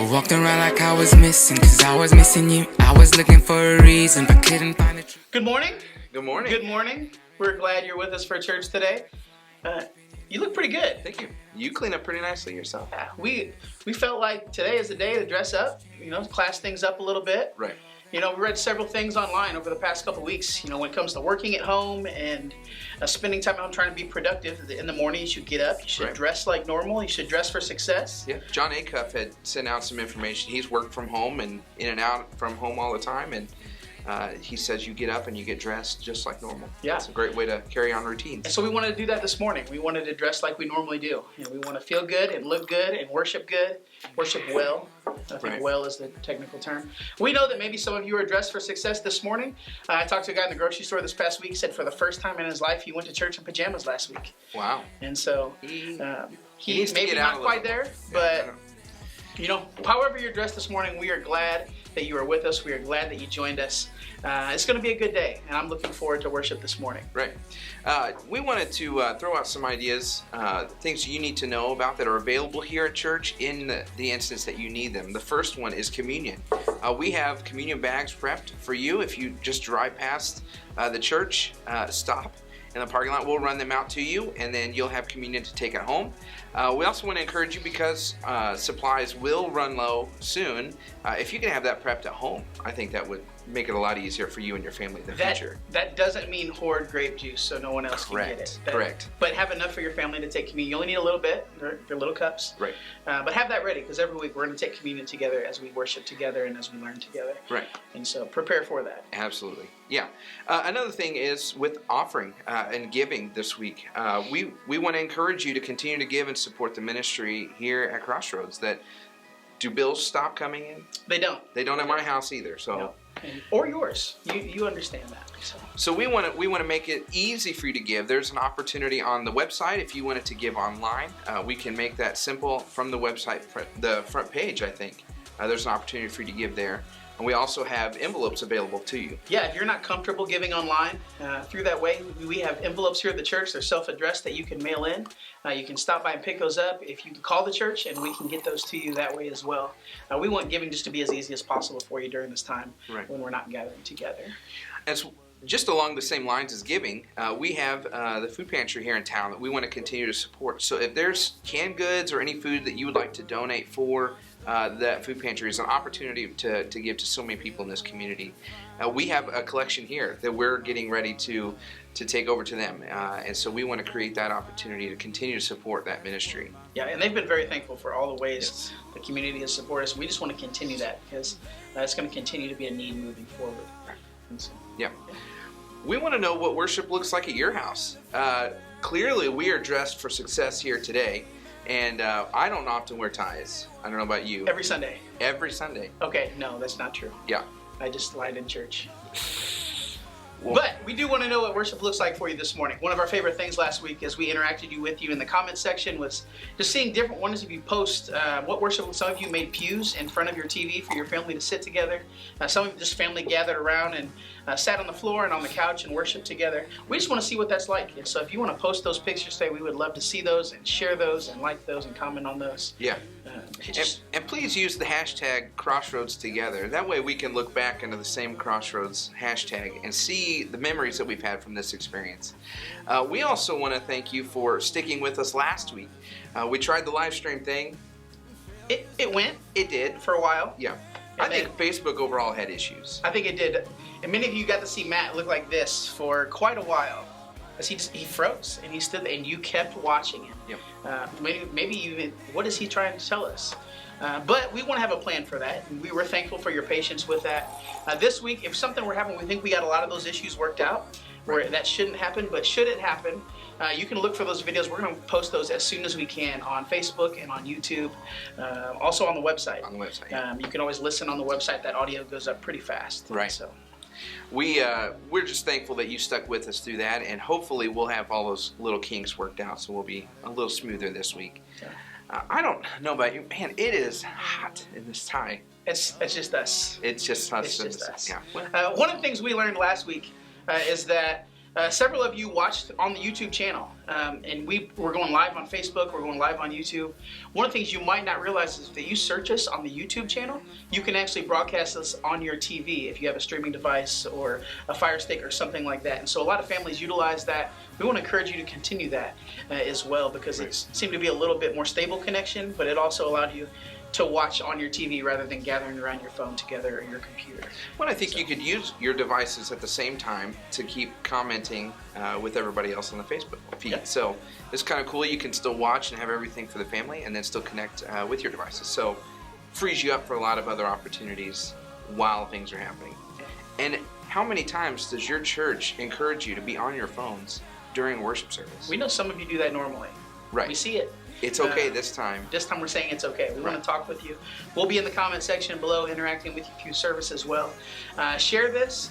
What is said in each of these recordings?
I walked around like I was missing, cause I was missing you. I was looking for a reason, but couldn't find the truth. Good morning. Good morning. Good morning. We're glad you're with us for church today. You look pretty good. Thank you. You clean up pretty nicely yourself. Yeah, we felt like today is the day to dress up, class things up a little bit. Right. We read several things online over the past couple weeks, when it comes to working at home and spending time at home trying to be productive. In the morning, you should get up. You should dress like normal. You should dress for success. Yeah. John Acuff had sent out some information. He's worked from home and in and out from home all the time. And he says you get up and you get dressed just like normal. Yeah. It's a great way to carry on routines. And so we wanted to do that this morning. We wanted to dress like we normally do. We want to feel good and look good and worship well. I think well is the technical term. We know that maybe some of you are dressed for success this morning. I talked to a guy in the grocery store this past week. He said for the first time in his life he went to church in pajamas last week. Wow. And so he maybe not quite there, but however you're dressed this morning, we are glad that you are with us. We are glad that you joined us. It's going to be a good day, and I'm looking forward to worship this morning. Right. We wanted to throw out some ideas, things you need to know about that are available here at church in the instance that you need them. The first one is communion. We have communion bags prepped for you. If you just drive past the church, stop in the parking lot, we'll run them out to you, and then you'll have communion to take at home. We also want to encourage you, because supplies will run low soon. If you can have that prepped at home, I think that would make it a lot easier for you and your family in the future. That doesn't mean hoard grape juice so no one else can get it. Correct. But have enough for your family to take communion. You only need a little bit, your little cups. Right. But have that ready, because every week we're going to take communion together as we worship together and as we learn together. Right. And so prepare for that. Absolutely. Yeah. Another thing is with offering and giving this week. We want to encourage you to continue to give and support the ministry here at Crossroads. Do bills stop coming in? They don't. They don't at my house either. So. No. Or yours. You understand that. So we want to make it easy for you to give. There's an opportunity on the website. If you wanted to give online, we can make that simple from the website, the front page, I think. There's an opportunity for you to give there. And we also have envelopes available to you. Yeah, if you're not comfortable giving online through that way, we have envelopes here at the church. They're self-addressed that you can mail in. You can stop by and pick those up. If you can call the church, and we can get those to you that way as well. We want giving just to be as easy as possible for you during this time when we're not gathering together. And just along the same lines as giving, we have the food pantry here in town that we want to continue to support. So if there's canned goods or any food that you would like to donate for, that food pantry is an opportunity to give to so many people in this community. We have a collection here that we're getting ready to take over to them, and so we want to create that opportunity to continue to support that ministry. Yeah, and they've been very thankful for all the ways the community has supported us. We just want to continue that, because it's going to continue to be a need moving forward. So, yeah. We want to know what worship looks like at your house. Clearly, we are dressed for success here today. And I don't often wear ties. I don't know about you. Every Sunday. Every Sunday. Okay, no, that's not true. Yeah. I just lied in church. But we do want to know what worship looks like for you this morning. One of our favorite things last week as we interacted with you in the comments section was just seeing different ones of you post what worship. Some of you made pews in front of your TV for your family to sit together. Some of you just family gathered around and sat on the floor and on the couch and worshiped together. We just want to see what that's like. And so if you want to post those pictures today, we would love to see those and share those and like those and comment on those. Yeah. And please use the hashtag Crossroads Together. That way we can look back into the same Crossroads hashtag and see the memories that we've had from this experience. We also want to thank you for sticking with us last week. We tried the live stream thing. It went. It did. For a while. Yeah. I think Facebook overall had issues. I think it did. And many of you got to see Matt look like this for quite a while. As he froze and he stood there and you kept watching him. Yep. Maybe even, what is he trying to tell us? But we want to have a plan for that. And we were thankful for your patience with that. This week, if something were happening, we think we got a lot of those issues worked out. Where that shouldn't happen, but should it happen, you can look for those videos. We're going to post those as soon as we can on Facebook and on YouTube, also on the website. On the website, yeah. You can always listen on the website. That audio goes up pretty fast. Right. So we're just thankful that you stuck with us through that, and hopefully we'll have all those little kinks worked out, so we'll be a little smoother this week. Yeah. I don't know about you, man. It is hot in this tie. It's just us. It's just us. It's just us. Yeah. One of the things we learned last week is that Several of you watched on the YouTube channel, and we're going live on Facebook, we're going live on YouTube. One of the things you might not realize is that you search us on the YouTube channel, you can actually broadcast us on your TV if you have a streaming device or a Fire Stick or something like that. And so a lot of families utilize that. We want to encourage you to continue that as well, because it seemed to be a little bit more stable connection, but it also allowed you to watch on your TV rather than gathering around your phone together or your computer. Well, I think you could use your devices at the same time to keep commenting with everybody else on the Facebook feed. Yep. So it's kind of cool. You can still watch and have everything for the family and then still connect with your devices. So frees you up for a lot of other opportunities while things are happening. And how many times does your church encourage you to be on your phones during worship service? We know some of you do that normally. Right. We see it. It's okay this time. This time we're saying it's okay. We want to talk with you. We'll be in the comment section below interacting with you through service as well. Share this.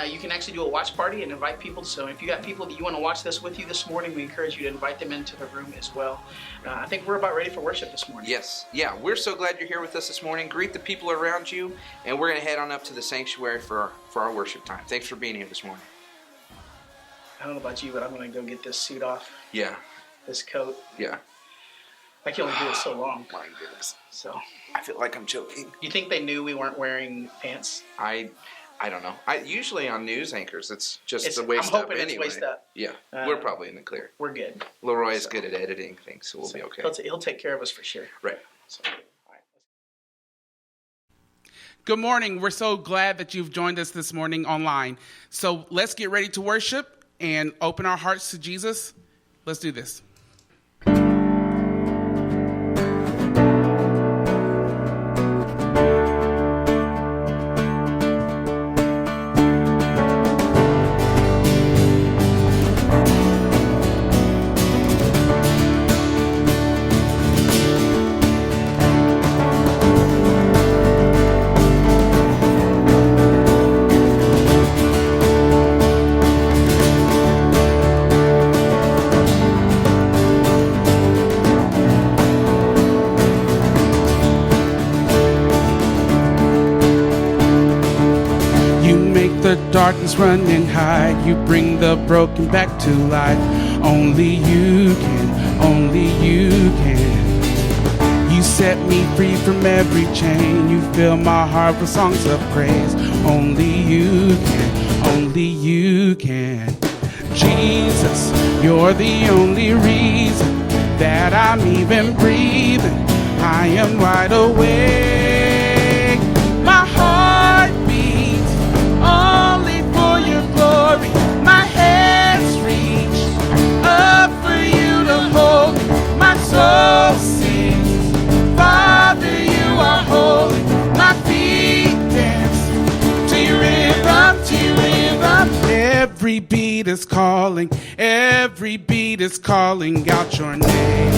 You can actually do a watch party and invite people. So if you got people that you want to watch this with you this morning, we encourage you to invite them into the room as well. I think we're about ready for worship this morning. Yes. Yeah, we're so glad you're here with us this morning. Greet the people around you, and we're going to head on up to the sanctuary for our worship time. Thanks for being here this morning. I don't know about you, but I'm going to go get this suit off. Yeah. This coat. Yeah. I can only do it so long. My goodness. So I feel like I'm choking. You think they knew we weren't wearing pants? I don't know. Usually on news anchors, it's just the waist I'm up hoping anyway. it's waist up. Yeah, we're probably in the clear. We're good. Leroy is good at editing things, so we'll be okay. He'll take care of us for sure. Right. So, all right. Good morning. We're so glad that you've joined us this morning online. So let's get ready to worship and open our hearts to Jesus. Let's do this. The darkness run and hide. You bring the broken back to life. Only you can, only you can. You set me free from every chain. You fill my heart with songs of praise. Only you can, only you can. Jesus, you're the only reason that I'm even breathing. I am wide awake. My heart beats only for your glory. My hands reach up for you to hold me. My soul sings, Father, you are holy. My feet dance to your rhythm, to your rhythm. Every beat is calling, every beat is calling out your name.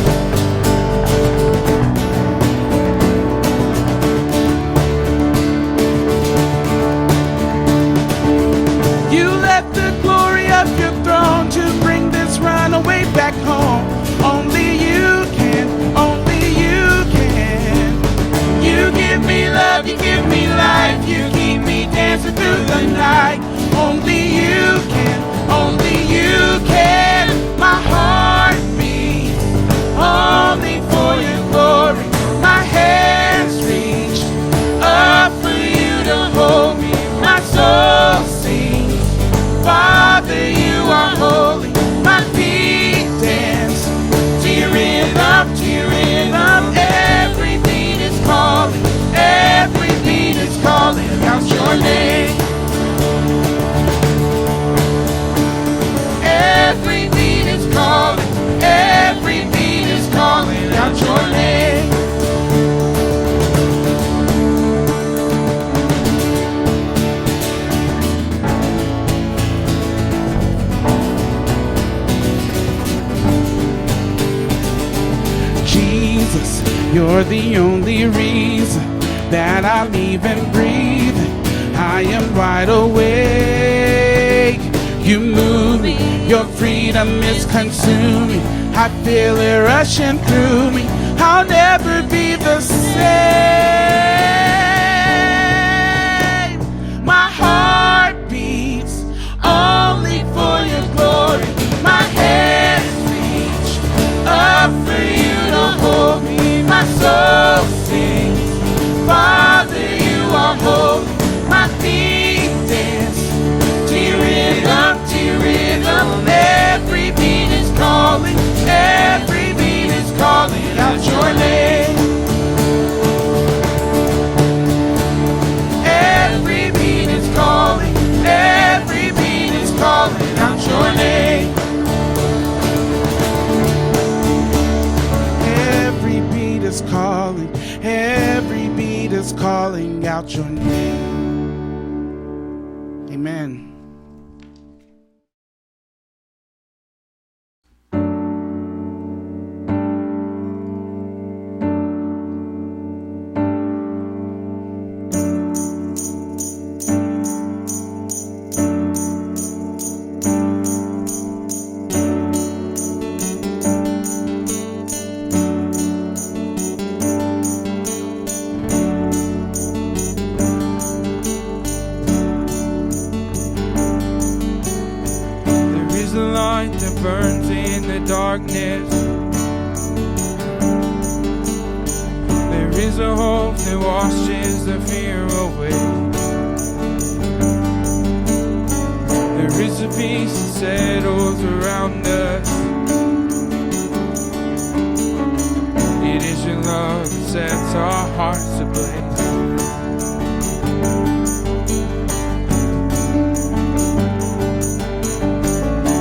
Of your throne to bring this runaway back home. Only you can, only you can. You give me love, you give me life, you keep me dancing through the night. Only you can, only you can. My heart beats only for your glory. My hands reach up for you to hold me. My soul sings, Father, you are holy. My feet dance to your rhythm, to your rhythm. Every beat is calling, every beat is calling out your name. Every beat is calling, every beat is calling out your name. You're the only reason that I'm even breathing. I am wide awake. You move me, your freedom is consuming. I feel it rushing through me. I'll never be the same. My heart beats only for your glory. out your name. Amen. Burns in the darkness. There is a hope that washes the fear away. There is a peace that settles around us. It is your love that sets our hearts ablaze.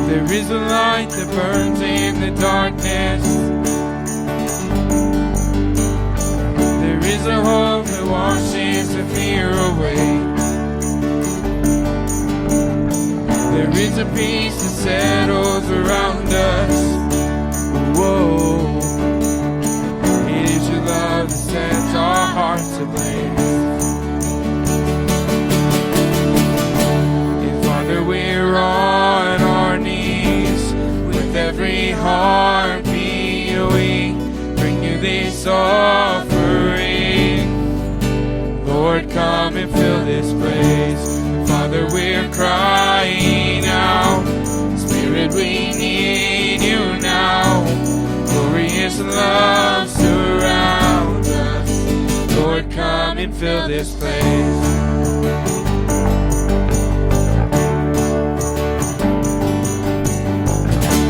There is a light that burns in the darkness. There is a hope that washes the fear away. There is a peace that settles around us. Whoa. It is your love that sets our hearts ablaze. And Father, we're on our knees. With every heartbeat we bring you this offering. Lord, come and fill this place. Father, we're crying out. Spirit, we need you now. Glorious love surround us. Lord, come and fill this place.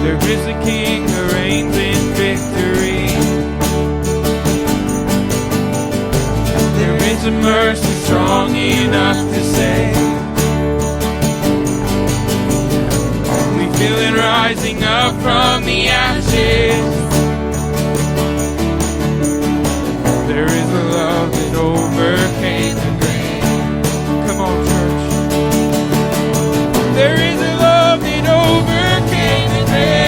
There is a King who reigns in victory. There is a mercy strong enough to save. We feel it rising up from the ashes. There is a love that overcame the grave. Come on, church. There is a love that overcame the grave.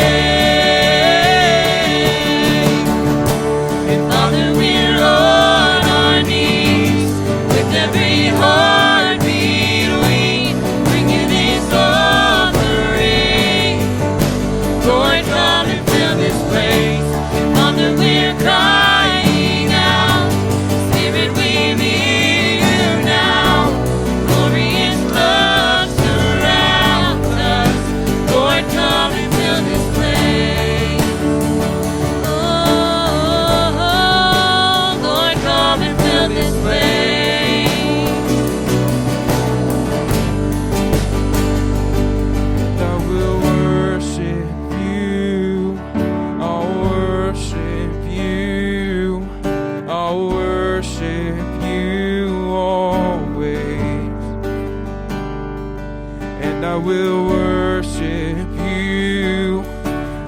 And Father, we're on our knees. With every heartbeat we bring you this offering. Lord, come and fill this place. And Father, we're crying out. Spirit, we need you now. Glorious love surrounds us. Lord, come and fill this place. Oh, Lord, come and fill this place. And I will worship you. I'll worship you. I'll worship you always. And I will worship you.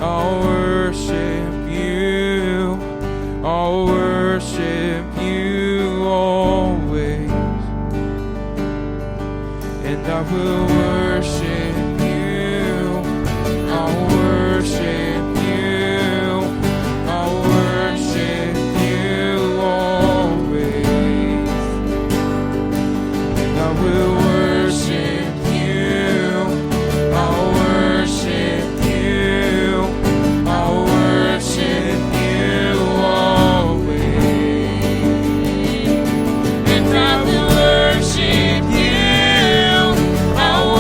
I'll worship you. I'll worship you always. And I will worship you. I'll worship you. I'll worship you always. And I will worship you. I'll worship you. I'll worship you always. And I will worship you. I'll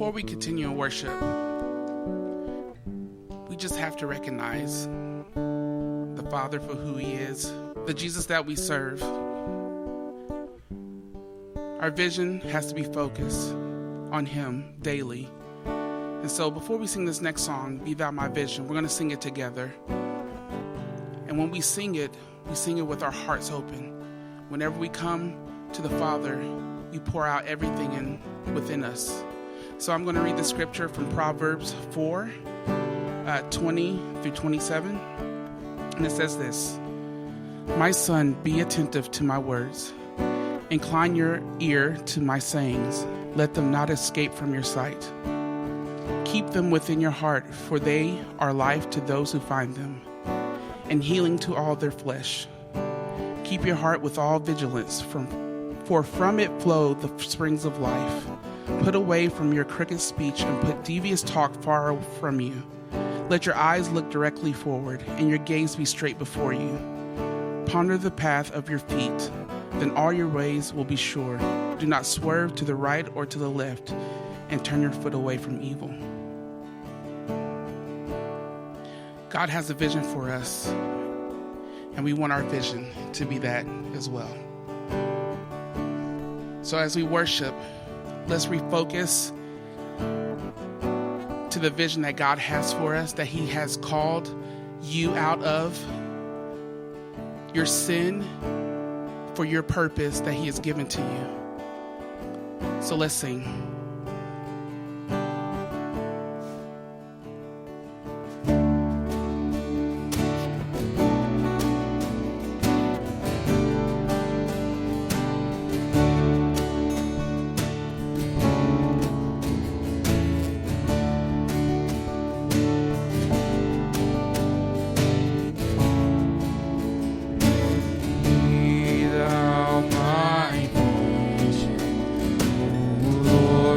before we continue in worship, we just have to recognize the Father for who he is, the Jesus that we serve. Our vision has to be focused on him daily. And so before we sing this next song, Be Thou My Vision, we're going to sing it together. And when we sing it with our hearts open. Whenever we come to the Father, we pour out everything within us. So I'm going to read the scripture from Proverbs 4, 20 through 27. And it says this: My son, be attentive to my words. Incline your ear to my sayings. Let them not escape from your sight. Keep them within your heart, for they are life to those who find them, and healing to all their flesh. Keep your heart with all vigilance, for from it flow the springs of life. Put away from your crooked speech and put devious talk far from you. Let your eyes look directly forward, and your gaze be straight before you. Ponder the path of your feet, then all your ways will be sure. Do not swerve to the right or to the left, and turn your foot away from evil. God has a vision for us, and we want our vision to be that as well. So as we worship, let's refocus to the vision that God has for us, that he has called you out of your sin for your purpose that he has given to you. So let's sing. Be thou my vision, O Lord.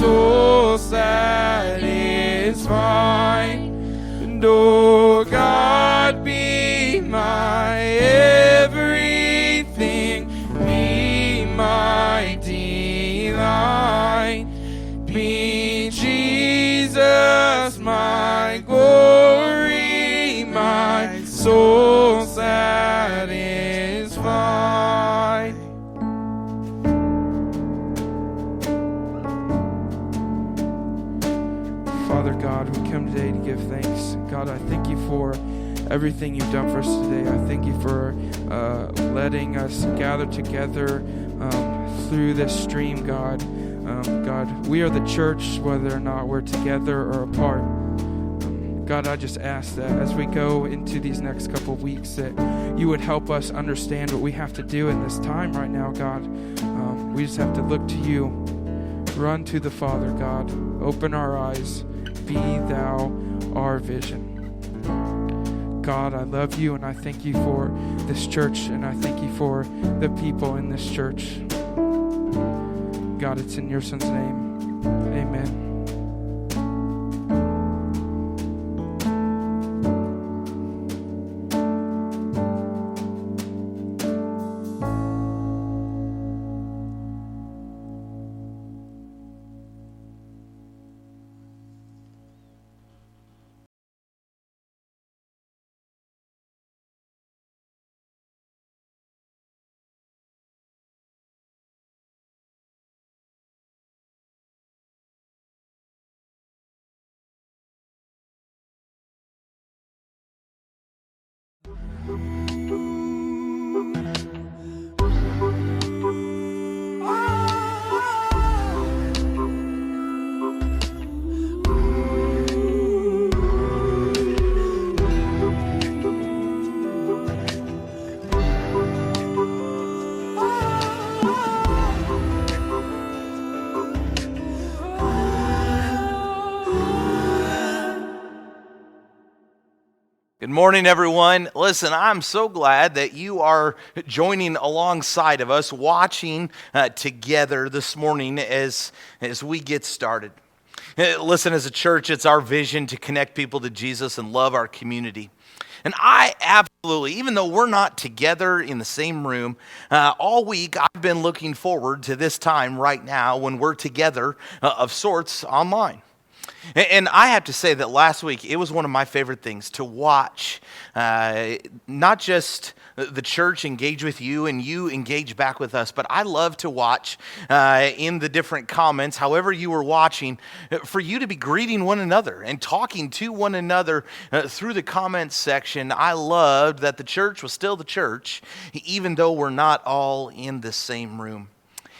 soul satisfied. And oh God, be my everything, be my delight, be Jesus my glory, my soul satisfied. Father God, we come today to give thanks. God, I thank you for everything you've done for us today. I thank you for letting us gather together through this stream, God. God, we are the church, whether or not we're together or apart. God, I just ask that as we go into these next couple of weeks, that you would help us understand what we have to do in this time right now, God. We just have to look to you. Run to the Father, God. Open our eyes. Be thou our vision. God, I love you, and I thank you for this church, and I thank you for the people in this church. God, it's in your Son's name. Amen. Good morning, everyone. Listen, I'm so glad that you are joining alongside of us, watching together this morning as we get started. Listen, as a church, it's our vision to connect people to Jesus and love our community. And I absolutely, even though we're not together in the same room, all week I've been looking forward to this time right now when we're together of sorts online. And I have to say that last week, it was one of my favorite things to watch, not just the church engage with you and you engage back with us, but I love to watch in the different comments, however you were watching, for you to be greeting one another and talking to one another through the comments section. I loved that the church was still the church, even though we're not all in the same room.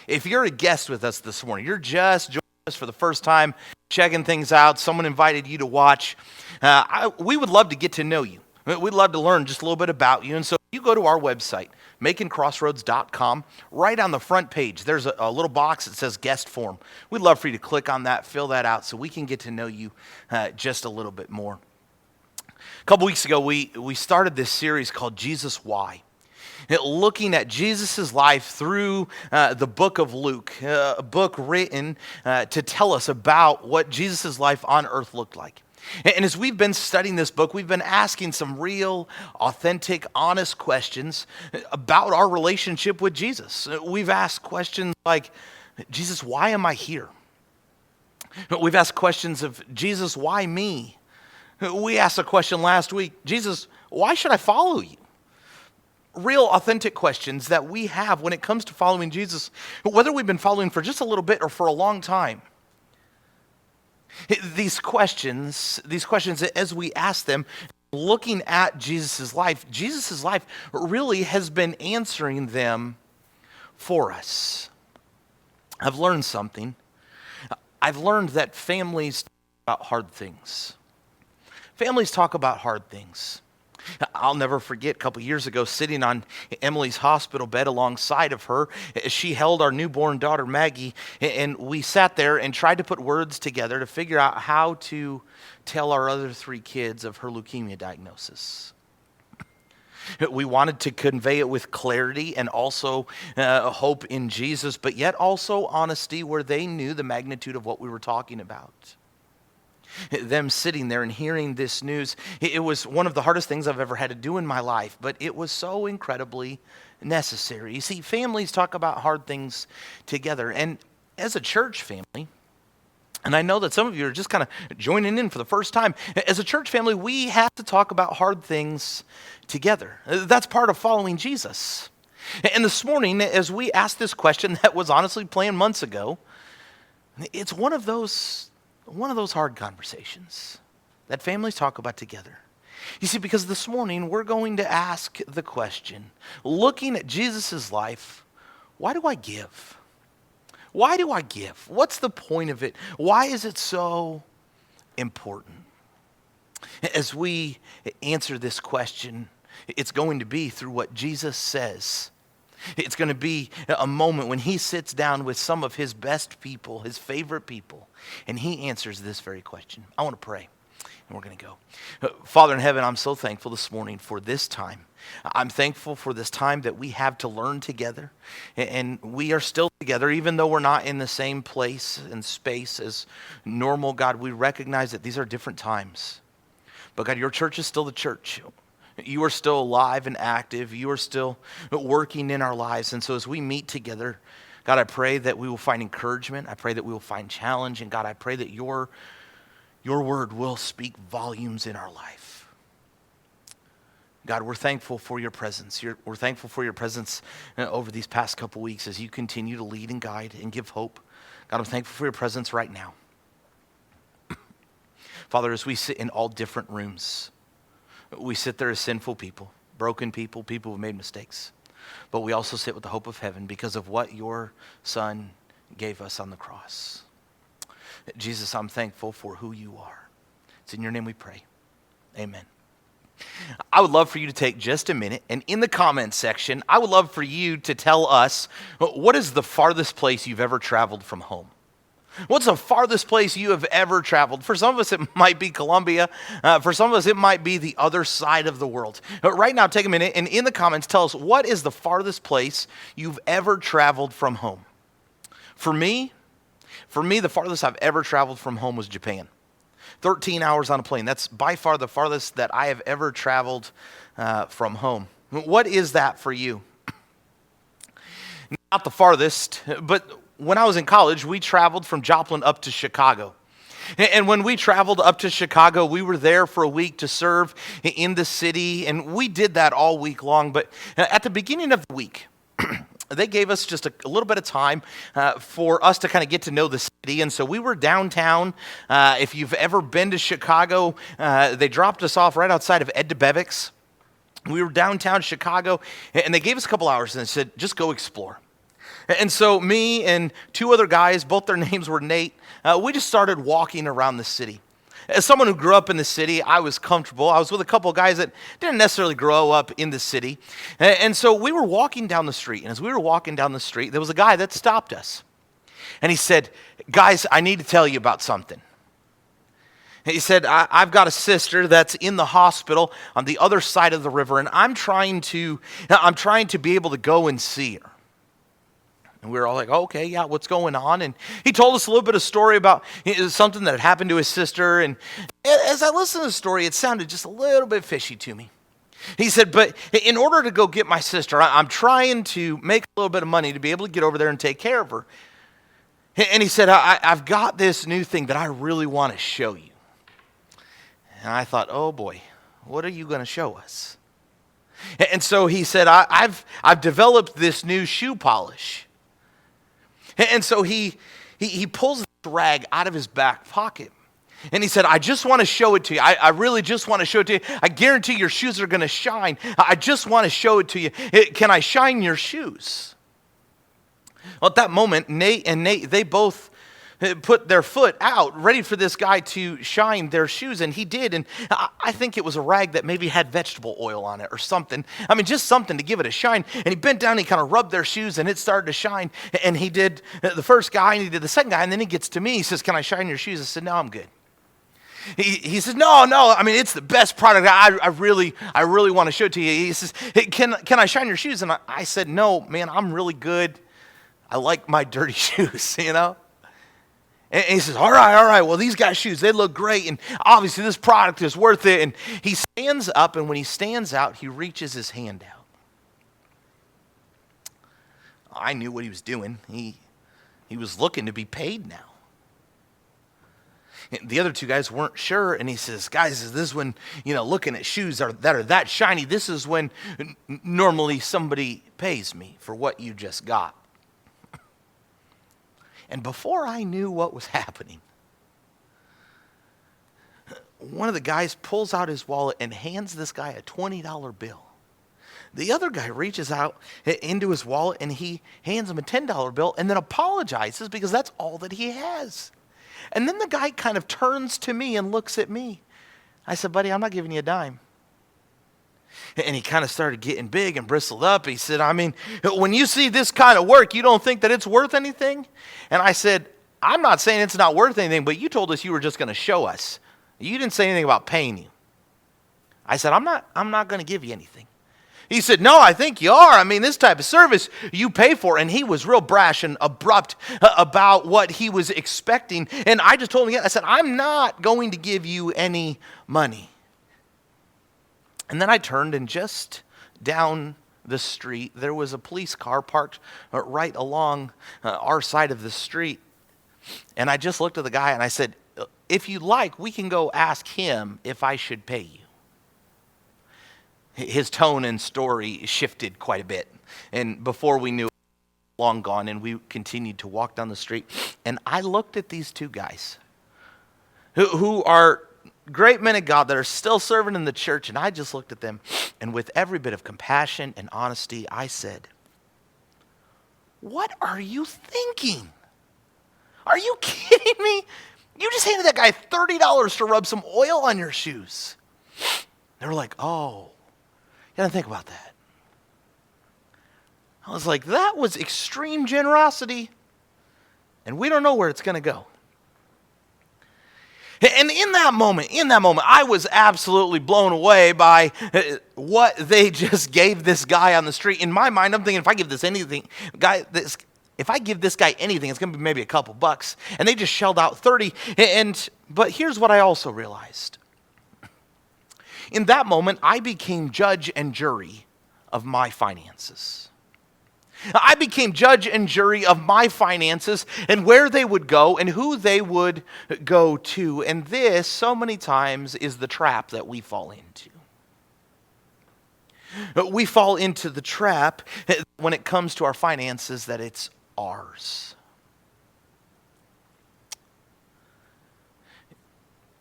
If you're a guest with us this morning, you're just joining us for the first time, checking things out, someone invited you to watch, we would love to get to know you. We'd love to learn just a little bit about you. And so you go to our website, makincrossroads.com. Right on the front page, there's a little box that says guest form. We'd love for you to click on that, fill that out so we can get to know you just a little bit more. A couple weeks ago, we started this series called Jesus Why. Looking at Jesus' life through the book of Luke, a book written to tell us about what Jesus' life on earth looked like. And as we've been studying this book, we've been asking some real, authentic, honest questions about our relationship with Jesus. We've asked questions like, Jesus, why am I here? We've asked questions of, Jesus, why me? We asked a question last week, Jesus, why should I follow you? Real authentic questions that we have when it comes to following Jesus, whether we've been following for just a little bit or for a long time. These questions, as we ask them, looking at Jesus' life really has been answering them for us. I've learned something. I've learned that families talk about hard things. Families talk about hard things. I'll never forget a couple years ago sitting on Emily's hospital bed alongside of her. She held our newborn daughter Maggie, and we sat there and tried to put words together to figure out how to tell our other three kids of her leukemia diagnosis. We wanted to convey it with clarity and also hope in Jesus, but yet also honesty where they knew the magnitude of what we were talking about. Them sitting there and hearing this news, it was one of the hardest things I've ever had to do in my life, but it was so incredibly necessary. You see, families talk about hard things together, and as a church family, and I know that some of you are just kind of joining in for the first time. As a church family, we have to talk about hard things together. That's part of following Jesus. And this morning, as we asked this question that was honestly planned months ago, it's one of those hard conversations that families talk about together. You see, because this morning we're going to ask the question, looking at Jesus' life, why do I give? Why do I give? What's the point of it? Why is it so important? As we answer this question, it's going to be through what Jesus says. It's going to be a moment when he sits down with some of his best people, his favorite people, and he answers this very question. I want to pray, and we're going to go. Father in heaven, I'm so thankful this morning for this time. I'm thankful for this time that we have to learn together, and we are still together, even though we're not in the same place and space as normal. God, we recognize that these are different times. But God, your church is still the church. You are still alive and active. You are still working in our lives. And so as we meet together, God, I pray that we will find encouragement. I pray that we will find challenge. And God, I pray that your word will speak volumes in our life. God, we're thankful for your presence. We're thankful for your presence over these past couple weeks as you continue to lead and guide and give hope. God, I'm thankful for your presence right now. Father, as we sit in all different rooms, we sit there as sinful people, broken people, people who made mistakes. But we also sit with the hope of heaven because of what your Son gave us on the cross. Jesus, I'm thankful for who you are. It's in your name we pray. Amen. I would love for you to take just a minute, and in the comments section, I would love for you to tell us, what is the farthest place you've ever traveled from home? What's the farthest place you have ever traveled? For some of us, it might be Colombia. For some of us, it might be the other side of the world. But right now, take a minute, and in the comments, tell us, what is the farthest place you've ever traveled from home? For me, the farthest I've ever traveled from home was Japan. 13 hours on a plane. That's by far the farthest that I have ever traveled from home. What is that for you? Not the farthest, but when I was in college, we traveled from Joplin up to Chicago. And when we traveled up to Chicago, we were there for a week to serve in the city, and we did that all week long. But at the beginning of the week, they gave us just a little bit of time for us to kind of get to know the city. And so we were downtown. If you've ever been to Chicago, they dropped us off right outside of Ed DeBevick's. We were downtown Chicago, and they gave us a couple hours and they said, just go explore. And so me and two other guys, both their names were Nate, we just started walking around the city. As someone who grew up in the city, I was comfortable. I was with a couple of guys that didn't necessarily grow up in the city. And so we were walking down the street. And as we were walking down the street, there was a guy that stopped us. And he said, guys, I need to tell you about something. He said, I've got a sister that's in the hospital on the other side of the river, and I'm trying to be able to go and see her. And we were all like, oh, okay, yeah, what's going on? And he told us a little bit of story about something that had happened to his sister. And as I listened to the story, it sounded just a little bit fishy to me. He said, but in order to go get my sister, I'm trying to make a little bit of money to be able to get over there and take care of her. And he said, I've got this new thing that I really want to show you. And I thought, oh boy, what are you going to show us? And so he said, I've developed this new shoe polish. And so he pulls this rag out of his back pocket. And he said, I just want to show it to you. I really just want to show it to you. I guarantee your shoes are going to shine. I just want to show it to you. Can I shine your shoes? Well, at that moment, Nate, they both put their foot out, ready for this guy to shine their shoes, and he did. And I think it was a rag that maybe had vegetable oil on it or something. I mean, just something to give it a shine. And he bent down, and he kind of rubbed their shoes, and it started to shine. And he did the first guy, and he did the second guy, and then he gets to me. He says, can I shine your shoes? I said, no, I'm good. He says, no, I mean, it's the best product. I really want to show it to you. He says, hey, can I shine your shoes? And I said, no, man, I'm really good. I like my dirty shoes, you know? And he says, all right, well, these guys' shoes, they look great, and obviously this product is worth it. And he stands up, and when he stands out, he reaches his hand out. I knew what he was doing. He was looking to be paid now. And the other two guys weren't sure, and he says, guys, is this when, looking at shoes that are that shiny, this is when normally somebody pays me for what you just got. And before I knew what was happening, one of the guys pulls out his wallet and hands this guy a $20 bill. The other guy reaches out into his wallet and he hands him a $10 bill and then apologizes because that's all that he has. And then the guy kind of turns to me and looks at me. I said, buddy, I'm not giving you a dime. And he kind of started getting big and bristled up. He said, I mean, when you see this kind of work, you don't think that it's worth anything? And I said, I'm not saying it's not worth anything, but you told us you were just going to show us. You didn't say anything about paying you. I said, I'm not going to give you anything. He said, no, I think you are. I mean, this type of service you pay for. And he was real brash and abrupt about what he was expecting. And I just told him again, I said, I'm not going to give you any money. And then I turned, and just down the street, there was a police car parked right along our side of the street. And I just looked at the guy and I said, if you'd like, we can go ask him if I should pay you. His tone and story shifted quite a bit. And before we knew it, long gone, and we continued to walk down the street. And I looked at these two guys who are great men of God that are still serving in the church, and I just looked at them, and with every bit of compassion and honesty, I said, what are you thinking? Are you kidding me? You just handed that guy $30 to rub some oil on your shoes. They were like, oh, you gotta think about that. I was like, that was extreme generosity, and we don't know where it's gonna go. And in that moment, I was absolutely blown away by what they just gave this guy on the street. In my mind, I'm thinking, if I give this guy anything, it's going to be maybe a couple bucks. And they just shelled out 30. But here's what I also realized. In that moment, I became judge and jury of my finances. I became judge and jury of my finances and where they would go and who they would go to. And this, so many times, is the trap that we fall into. We fall into the trap when it comes to our finances that it's ours.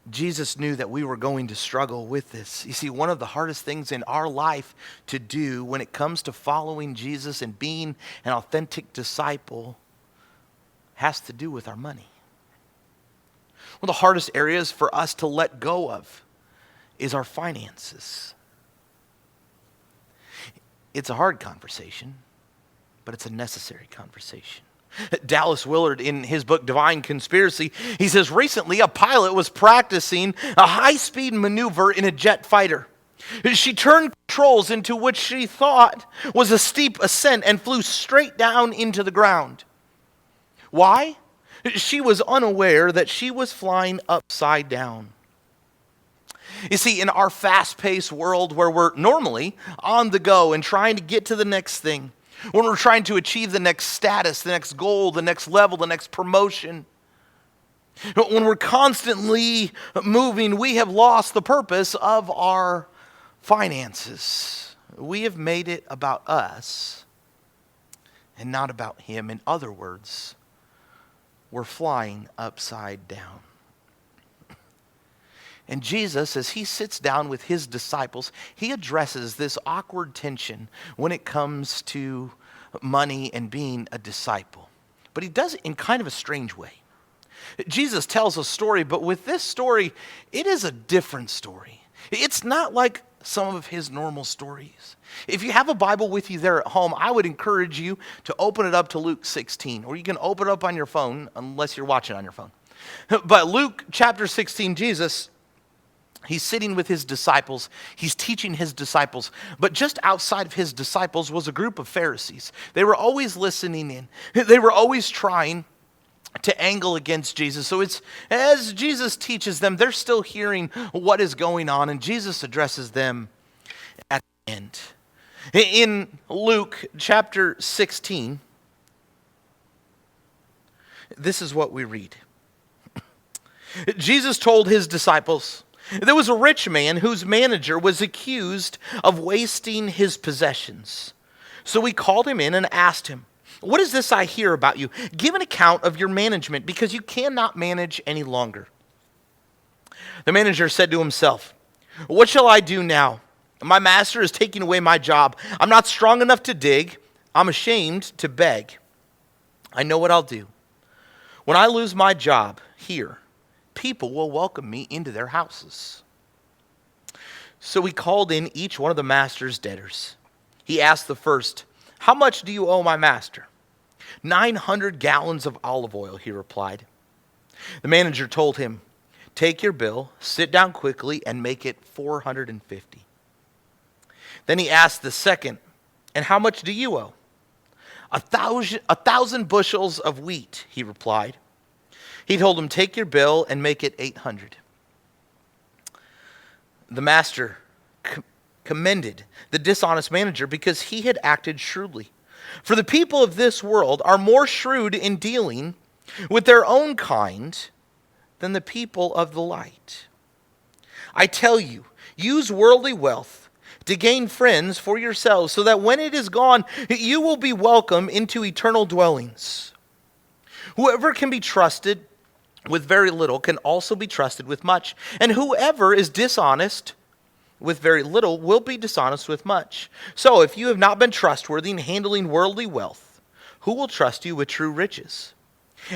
Jesus knew that we were going to struggle with this. You see, one of the hardest things in our life to do when it comes to following Jesus and being an authentic disciple has to do with our money. One of the hardest areas for us to let go of is our finances. It's a hard conversation, but it's a necessary conversation. Dallas Willard, in his book Divine Conspiracy, he says, recently a pilot was practicing a high-speed maneuver in a jet fighter. She turned controls into what she thought was a steep ascent and flew straight down into the ground. Why? She was unaware that she was flying upside down. You see, in our fast-paced world where we're normally on the go and trying to get to the next thing, when we're trying to achieve the next status, the next goal, the next level, the next promotion, when we're constantly moving, we have lost the purpose of our finances. We have made it about us and not about Him. In other words, we're flying upside down. And Jesus, as He sits down with His disciples, He addresses this awkward tension when it comes to money and being a disciple. But He does it in kind of a strange way. Jesus tells a story, but with this story, it is a different story. It's not like some of His normal stories. If you have a Bible with you there at home, I would encourage you to open it up to Luke 16, or you can open it up on your phone, unless you're watching on your phone. But Luke chapter 16, Jesus He's sitting with his disciples. He's teaching his disciples. But just outside of his disciples was a group of Pharisees. They were always listening in. They were always trying to angle against Jesus. So it's as Jesus teaches them, they're still hearing what is going on, and Jesus addresses them at the end. In Luke chapter 16, this is what we read. Jesus told his disciples, there was a rich man whose manager was accused of wasting his possessions. So he called him in and asked him, what is this I hear about you? Give an account of your management, because you cannot manage any longer. The manager said to himself, what shall I do now? My master is taking away my job. I'm not strong enough to dig. I'm ashamed to beg. I know what I'll do. When I lose my job here, people will welcome me into their houses. So he called in each one of the master's debtors. He asked the first, how much do you owe my master? 900 gallons of olive oil, he replied. The manager told him, take your bill, sit down quickly, and make it 450. Then he asked the second, and how much do you owe? 1,000 bushels of wheat, he replied. He told him, take your bill and make it 800. The master commended the dishonest manager because he had acted shrewdly. For the people of this world are more shrewd in dealing with their own kind than the people of the light. I tell you, use worldly wealth to gain friends for yourselves, so that when it is gone, you will be welcome into eternal dwellings. Whoever can be trusted with very little can also be trusted with much. And whoever is dishonest with very little will be dishonest with much. So if you have not been trustworthy in handling worldly wealth, who will trust you with true riches?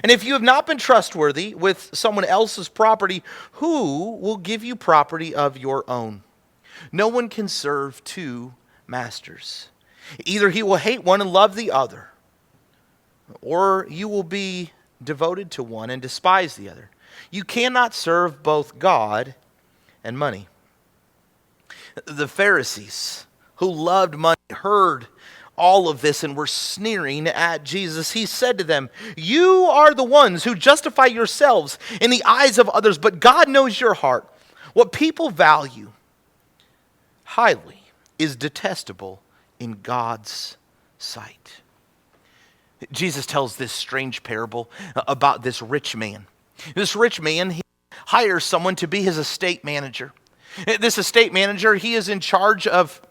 And if you have not been trustworthy with someone else's property, who will give you property of your own? No one can serve two masters. Either he will hate one and love the other, or you will be devoted to one and despise the other. You cannot serve both God and money. The Pharisees, who loved money, heard all of this and were sneering at Jesus. He said to them, you are the ones who justify yourselves in the eyes of others, but God knows your heart. What people value highly is detestable in God's sight. Jesus tells this strange parable about this rich man. This rich man, he hires someone to be his estate manager. This estate manager, he is in charge of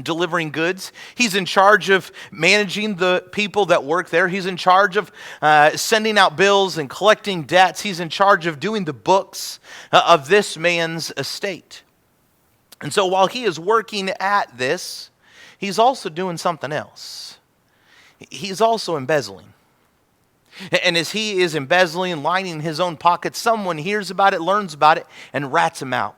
delivering goods. He's in charge of managing the people that work there. He's in charge of sending out bills and collecting debts. He's in charge of doing the books of this man's estate. And so while he is working at this, he's also doing something else. He's also embezzling. And as he is embezzling and lining his own pockets, someone hears about it, learns about it, and rats him out.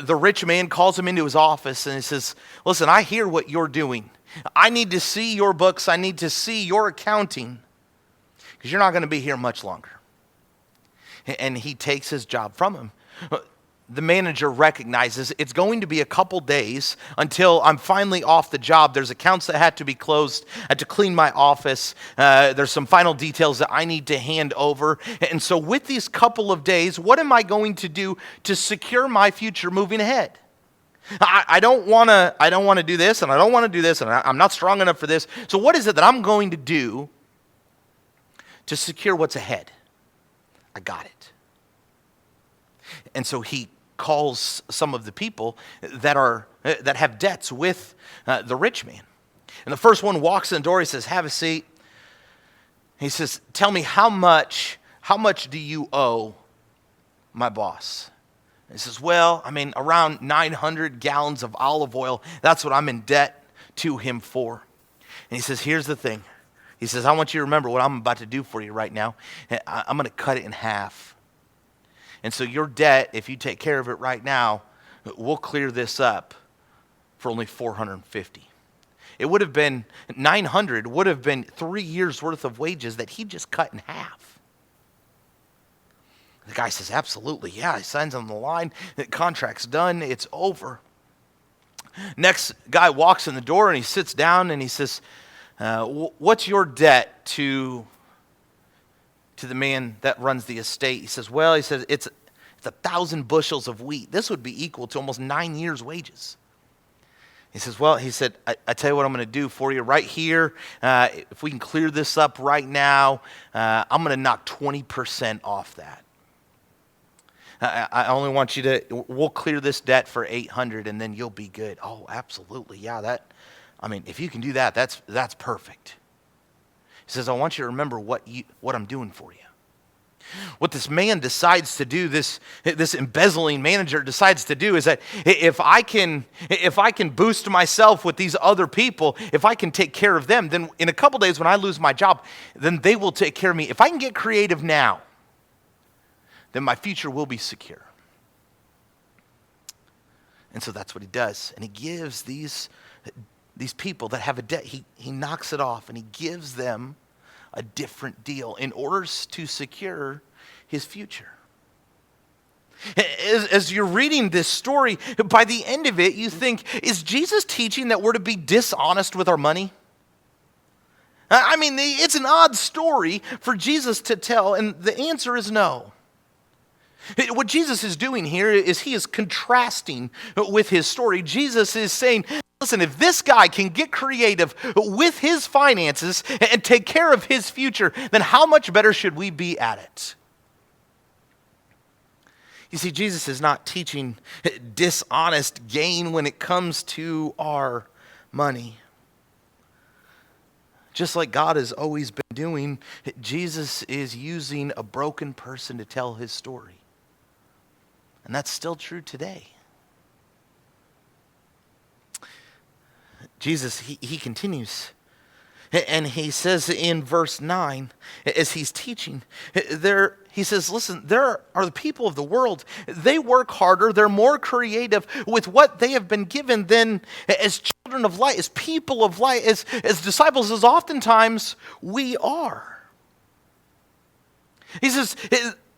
The rich man calls him into his office and he says, listen, I hear what you're doing. I need to see your books. I need to see your accounting, because you're not going to be here much longer. And he takes his job from him. The manager recognizes it's going to be a couple days until I'm finally off the job. There's accounts that had to be closed. I had to clean my office. There's some final details that I need to hand over. And so with these couple of days, what am I going to do to secure my future moving ahead? I don't want to do this, and I don't want to do this, and I'm not strong enough for this. So what is it that I'm going to do to secure what's ahead? I got it. And so he calls some of the people that have debts with the rich man. And the first one walks in the door. He says, have a seat. He says, tell me how much do you owe my boss? And he says, well, around 900 gallons of olive oil. That's what I'm in debt to him for. And he says, here's the thing. He says, I want you to remember what I'm about to do for you right now. I'm going to cut it in half. And so your debt, if you take care of it right now, we'll clear this up for only 450. It would have been 900, would have been 3 years worth of wages that he just cut in half. The guy says, absolutely, yeah. He signs on the line. The contract's done. It's over. Next guy walks in the door and he sits down and he says, what's your debt to the man that runs the estate? He says, well, it's 1,000 bushels of wheat. This would be equal to almost 9 years' wages. He says, well, he said, I tell you what I'm going to do for you right here. If we can clear this up right now, I'm going to knock 20% off that. I only want you to, we'll clear this debt for 800 and then you'll be good. Oh, absolutely. Yeah, if you can do that, that's perfect. He says, I want you to remember what I'm doing for you. What this man decides to do, this embezzling manager decides to do, is that if I can boost myself with these other people, if I can take care of them, then in a couple days when I lose my job, then they will take care of me. If I can get creative now, then my future will be secure. And so that's what he does. And he gives these people that have a debt, he knocks it off and he gives them a different deal in order to secure his future. As you're reading this story, by the end of it, you think, is Jesus teaching that we're to be dishonest with our money? It's an odd story for Jesus to tell, and the answer is no. What Jesus is doing here is he is contrasting with his story. Jesus is saying, listen, if this guy can get creative with his finances and take care of his future, then how much better should we be at it? You see, Jesus is not teaching dishonest gain when it comes to our money. Just like God has always been doing, Jesus is using a broken person to tell his story. And that's still true today. Jesus, he continues. And he says in verse 9, as he's teaching, he says, listen, there are the people of the world. They work harder. They're more creative with what they have been given than as children of light, as people of light, as disciples, as oftentimes we are. He says,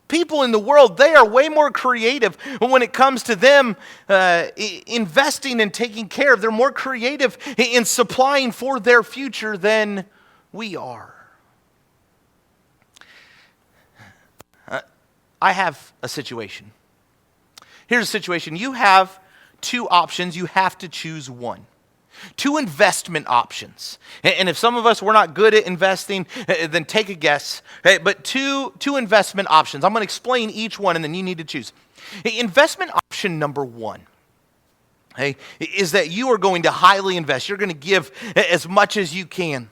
people in the world, they are way more creative when it comes to them investing and taking care of. They're more creative in supplying for their future than we are. I have a situation. Here's a situation. You have two options. You have to choose one. Two investment options. And if some of us, we're not good at investing, then take a guess. But two investment options. I'm going to explain each one and then you need to choose. Investment option number one, is that you are going to highly invest. You're going to give as much as you can.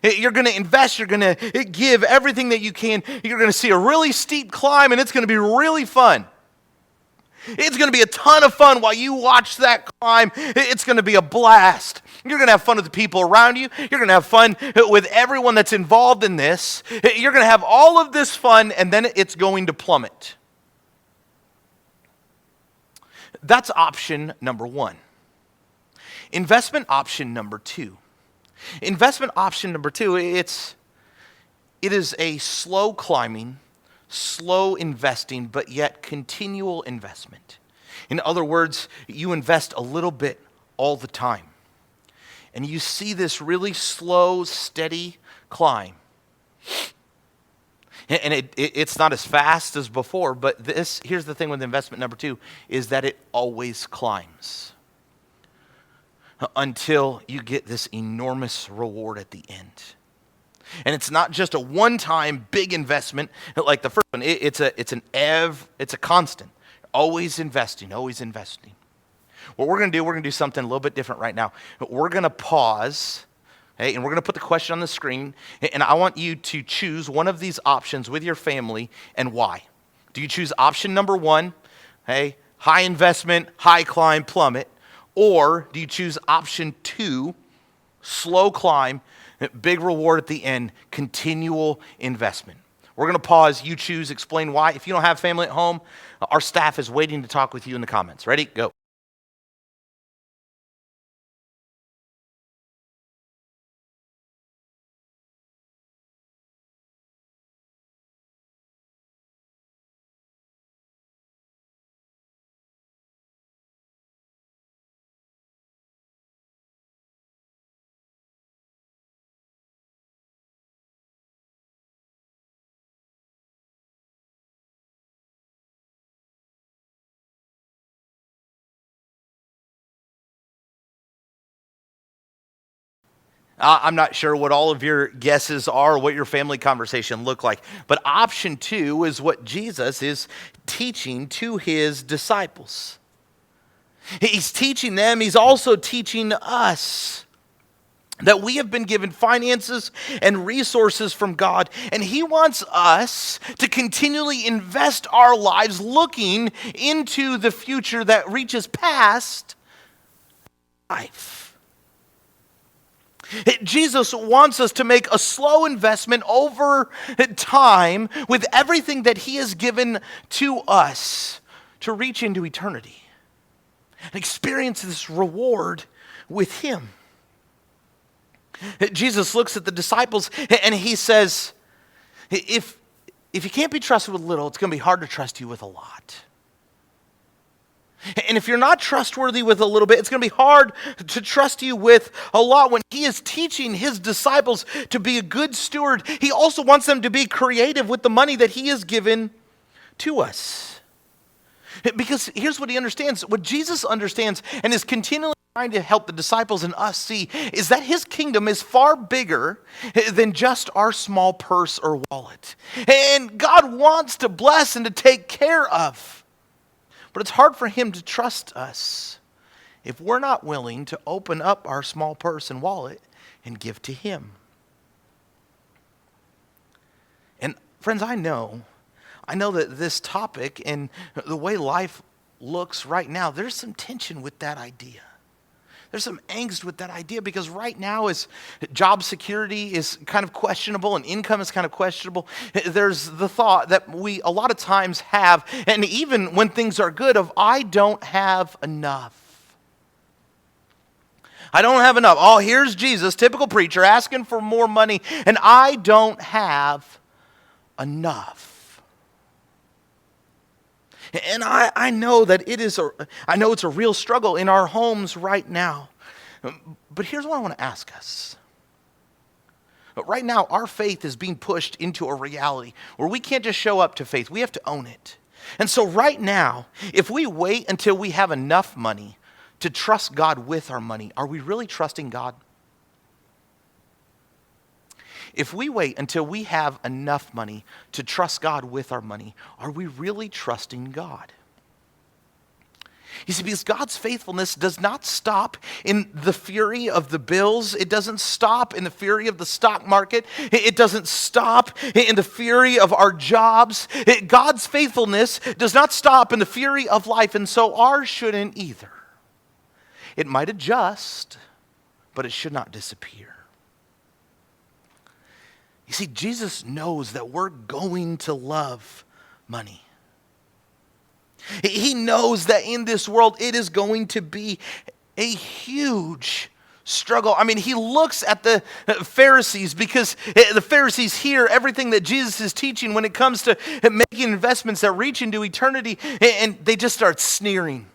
You're going to invest. You're going to give everything that you can. You're going to see a really steep climb and it's going to be really fun. It's going to be a ton of fun while you watch that climb. It's going to be a blast. You're going to have fun with the people around you. You're going to have fun with everyone that's involved in this. You're going to have all of this fun, and then it's going to plummet. That's option number one. Investment option number two. Investment option number two, it is a slow climbing, slow investing, but yet continual investment. In other words, you invest a little bit all the time. And you see this really slow, steady climb. And it's not as fast as before, but here's the thing with investment number two, is that it always climbs until you get this enormous reward at the end. And it's not just a one-time big investment like the first one. It's a constant. Always investing, always investing. What we're going to do something a little bit different right now. We're going to pause, and we're going to put the question on the screen, and I want you to choose one of these options with your family and why. Do you choose option number one, high investment, high climb, plummet, or do you choose option two, slow climb, big reward at the end, continual investment? We're going to pause. You choose, explain why. If you don't have family at home, our staff is waiting to talk with you in the comments. Ready? Go. I'm not sure what all of your guesses are, what your family conversation looked like. But option 2 is what Jesus is teaching to his disciples. He's teaching them, he's also teaching us that we have been given finances and resources from God, and he wants us to continually invest our lives looking into the future that reaches past life. Jesus wants us to make a slow investment over time with everything that he has given to us to reach into eternity and experience this reward with him. Jesus looks at the disciples and he says, if you can't be trusted with little, it's going to be hard to trust you with a lot. And if you're not trustworthy with a little bit, it's going to be hard to trust you with a lot. When he is teaching his disciples to be a good steward, he also wants them to be creative with the money that he has given to us. Because here's what he understands. What Jesus understands and is continually trying to help the disciples and us see is that his kingdom is far bigger than just our small purse or wallet. And God wants to bless and to take care of. But it's hard for him to trust us if we're not willing to open up our small purse and wallet and give to him. And friends, I know that this topic and the way life looks right now, there's some tension with that idea. There's some angst with that idea because right now is job security is kind of questionable and income is kind of questionable. There's the thought that we a lot of times have, and even when things are good, of I don't have enough. I don't have enough. Oh, here's Jesus, typical preacher, asking for more money, and I don't have enough. And I know that it's a real struggle in our homes right now. But here's what I want to ask us. Right now, our faith is being pushed into a reality where we can't just show up to faith. We have to own it. And so right now, if we wait until we have enough money to trust God with our money, are we really trusting God? If we wait until we have enough money to trust God with our money, are we really trusting God? You see, because God's faithfulness does not stop in the fury of the bills. It doesn't stop in the fury of the stock market. It doesn't stop in the fury of our jobs. God's faithfulness does not stop in the fury of life, and so ours shouldn't either. It might adjust, but it should not disappear. You see, Jesus knows that we're going to love money. He knows that in this world it is going to be a huge struggle. I mean, he looks at the Pharisees because the Pharisees hear everything that Jesus is teaching when it comes to making investments that reach into eternity, and they just start sneering.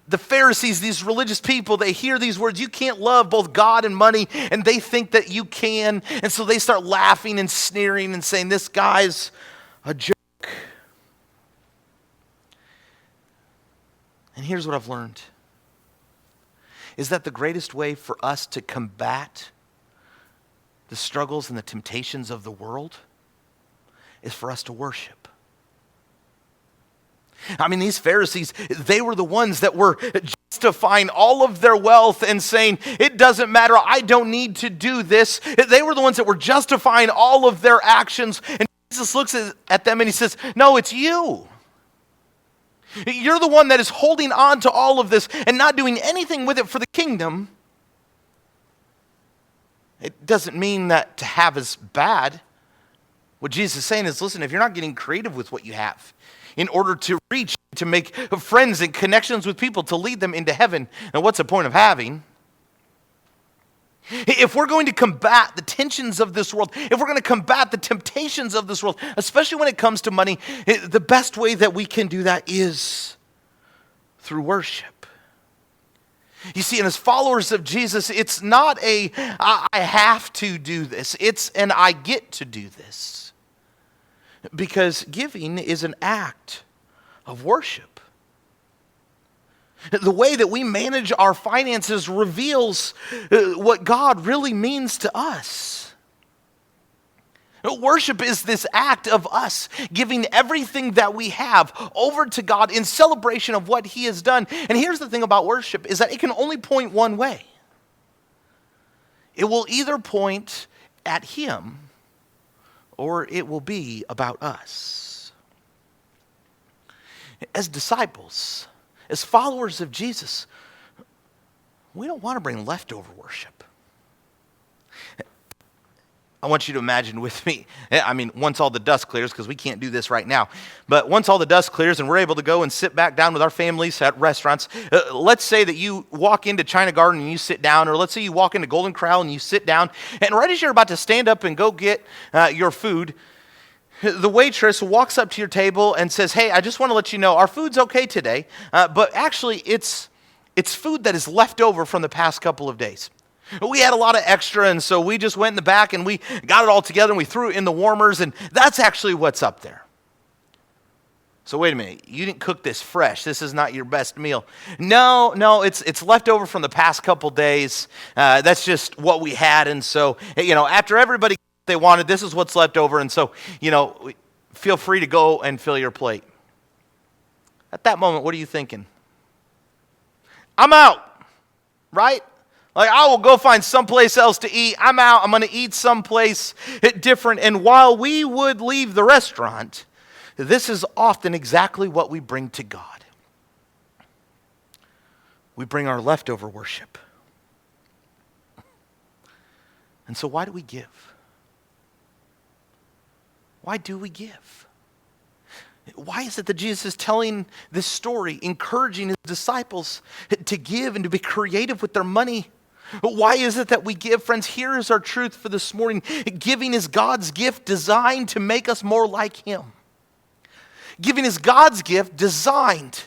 The Pharisees, these religious people, they hear these words, you can't love both God and money, and they think that you can. And so they start laughing and sneering and saying, this guy's a jerk. And here's what I've learned, is that the greatest way for us to combat the struggles and the temptations of the world is for us to worship. I mean, these Pharisees, they were the ones that were justifying all of their wealth and saying, it doesn't matter, I don't need to do this. They were the ones that were justifying all of their actions. And Jesus looks at them and he says, no, it's you. You're the one that is holding on to all of this and not doing anything with it for the kingdom. It doesn't mean that to have is bad. What Jesus is saying is, listen, if you're not getting creative with what you have, in order to reach, to make friends and connections with people, to lead them into heaven, now what's the point of having? If we're going to combat the tensions of this world, if we're going to combat the temptations of this world, especially when it comes to money, the best way that we can do that is through worship. You see, and as followers of Jesus, it's not I have to do this. It's an I get to do this. Because giving is an act of worship. The way that we manage our finances reveals what God really means to us. Worship is this act of us giving everything that we have over to God in celebration of what He has done. And here's the thing about worship is that it can only point one way. It will either point at Him or it will be about us. As disciples, as followers of Jesus, we don't want to bring leftover worship. I want you to imagine with me, once all the dust clears, because we can't do this right now, but once all the dust clears and we're able to go and sit back down with our families at restaurants, let's say that you walk into China Garden and you sit down, or let's say you walk into Golden Corral and you sit down, and right as you're about to stand up and go get your food, the waitress walks up to your table and says, "Hey, I just want to let you know our food's okay today, but actually it's food that is left over from the past couple of days. We had a lot of extra, and so we just went in the back and we got it all together and we threw it in the warmers, and that's actually what's up there." So wait a minute, you didn't cook this fresh. This is not your best meal. No, it's left over from the past couple days. That's just what we had, and so, after everybody got what they wanted, this is what's left over, and so, feel free to go and fill your plate. At that moment, what are you thinking? I'm out, right? Like, I will go find someplace else to eat. I'm out. I'm going to eat someplace different. And while we would leave the restaurant, this is often exactly what we bring to God. We bring our leftover worship. And so why do we give? Why do we give? Why is it that Jesus is telling this story, encouraging his disciples to give and to be creative with their money? Why is it that we give? Friends, here is our truth for this morning. Giving is God's gift designed to make us more like Him. Giving is God's gift designed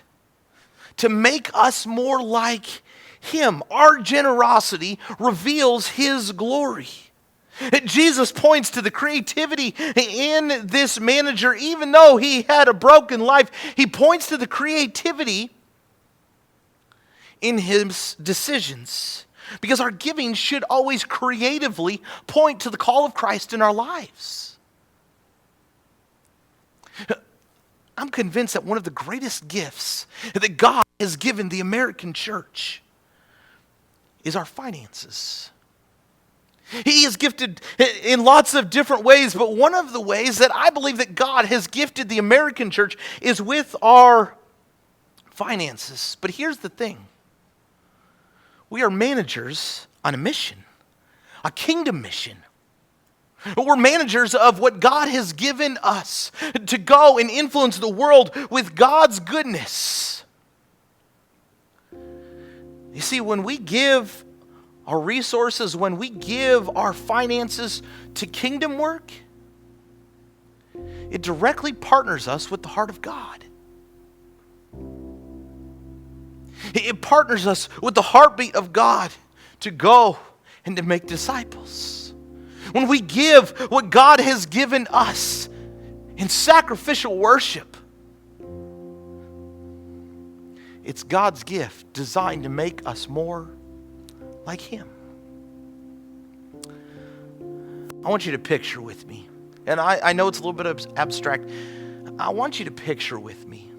to make us more like Him. Our generosity reveals His glory. Jesus points to the creativity in this manager. Even though he had a broken life, he points to the creativity in his decisions. Because our giving should always creatively point to the call of Christ in our lives. I'm convinced that one of the greatest gifts that God has given the American church is our finances. He is gifted in lots of different ways, but one of the ways that I believe that God has gifted the American church is with our finances. But here's the thing. We are managers on a mission, a kingdom mission. We're managers of what God has given us to go and influence the world with God's goodness. You see, when we give our resources, when we give our finances to kingdom work, it directly partners us with the heart of God. It partners us with the heartbeat of God to go and to make disciples. When we give what God has given us in sacrificial worship, it's God's gift designed to make us more like Him. I want you to picture with me, and I know it's a little bit abstract. I want you to picture with me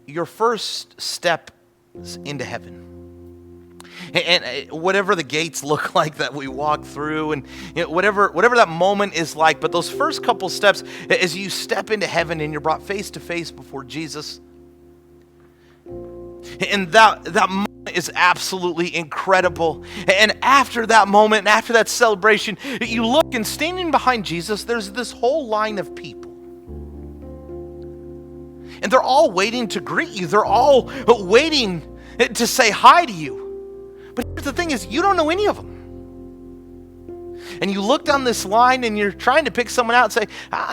your first step into heaven. And whatever the gates look like that we walk through, and whatever that moment is like, but those first couple steps as you step into heaven and you're brought face to face before Jesus, and that moment is absolutely incredible. And after that moment, after that celebration, you look, and standing behind Jesus, there's this whole line of people. And they're all waiting to greet you. They're all waiting to say hi to you. But here's the thing is, you don't know any of them. And you look down this line and you're trying to pick someone out and say,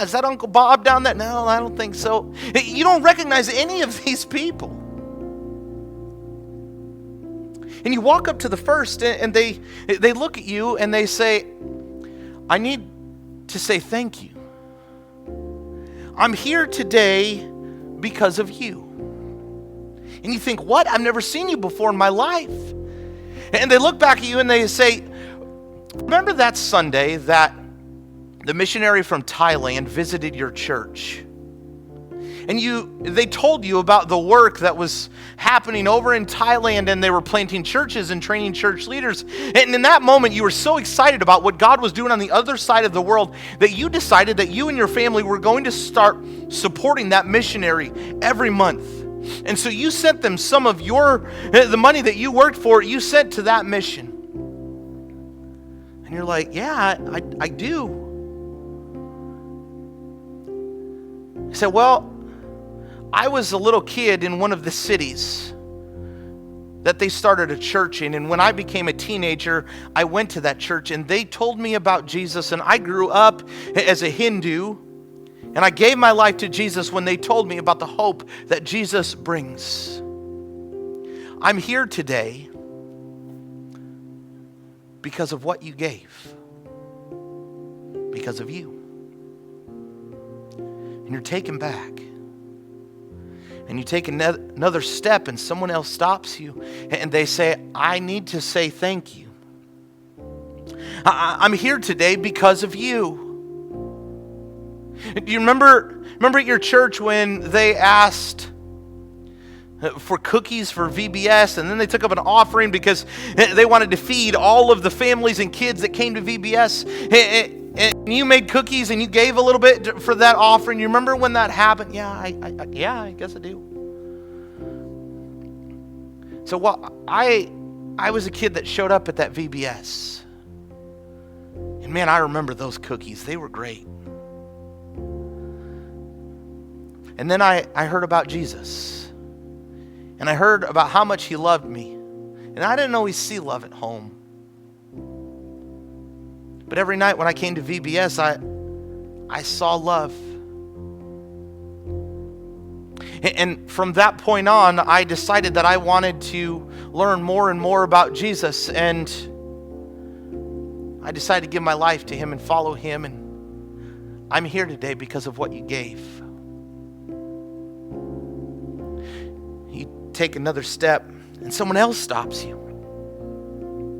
is that Uncle Bob down there? No, I don't think so. You don't recognize any of these people. And you walk up to the first, and they look at you and they say, I need to say thank you. I'm here today because of you. And you think, what? I've never seen you before in my life. And they look back at you and they say, remember that Sunday that the missionary from Thailand visited your church? And they told you about the work that was happening over in Thailand, and they were planting churches and training church leaders. And in that moment, you were so excited about what God was doing on the other side of the world that you decided that you and your family were going to start supporting that missionary every month. And so you sent them some of the money that you worked for, you sent to that mission. And you're like, yeah, I do. I said, well, I was a little kid in one of the cities that they started a church in. And when I became a teenager, I went to that church and they told me about Jesus. And I grew up as a Hindu. And I gave my life to Jesus when they told me about the hope that Jesus brings. I'm here today because of what you gave. Because of you. And you're taken back. And you take another step and someone else stops you and they say, I need to say thank you. I'm here today because of you. Do you remember at your church when they asked for cookies for VBS, and then they took up an offering because they wanted to feed all of the families and kids that came to VBS, and you made cookies and you gave a little bit for that offering? You remember when that happened? Yeah, I guess I do. So I was a kid that showed up at that VBS, and man, I remember those cookies. They were great. And then I heard about Jesus. And I heard about how much he loved me. And I didn't always see love at home. But every night when I came to VBS, I saw love. And from that point on, I decided that I wanted to learn more and more about Jesus. And I decided to give my life to him and follow him. And I'm here today because of what you gave. Take another step and someone else stops you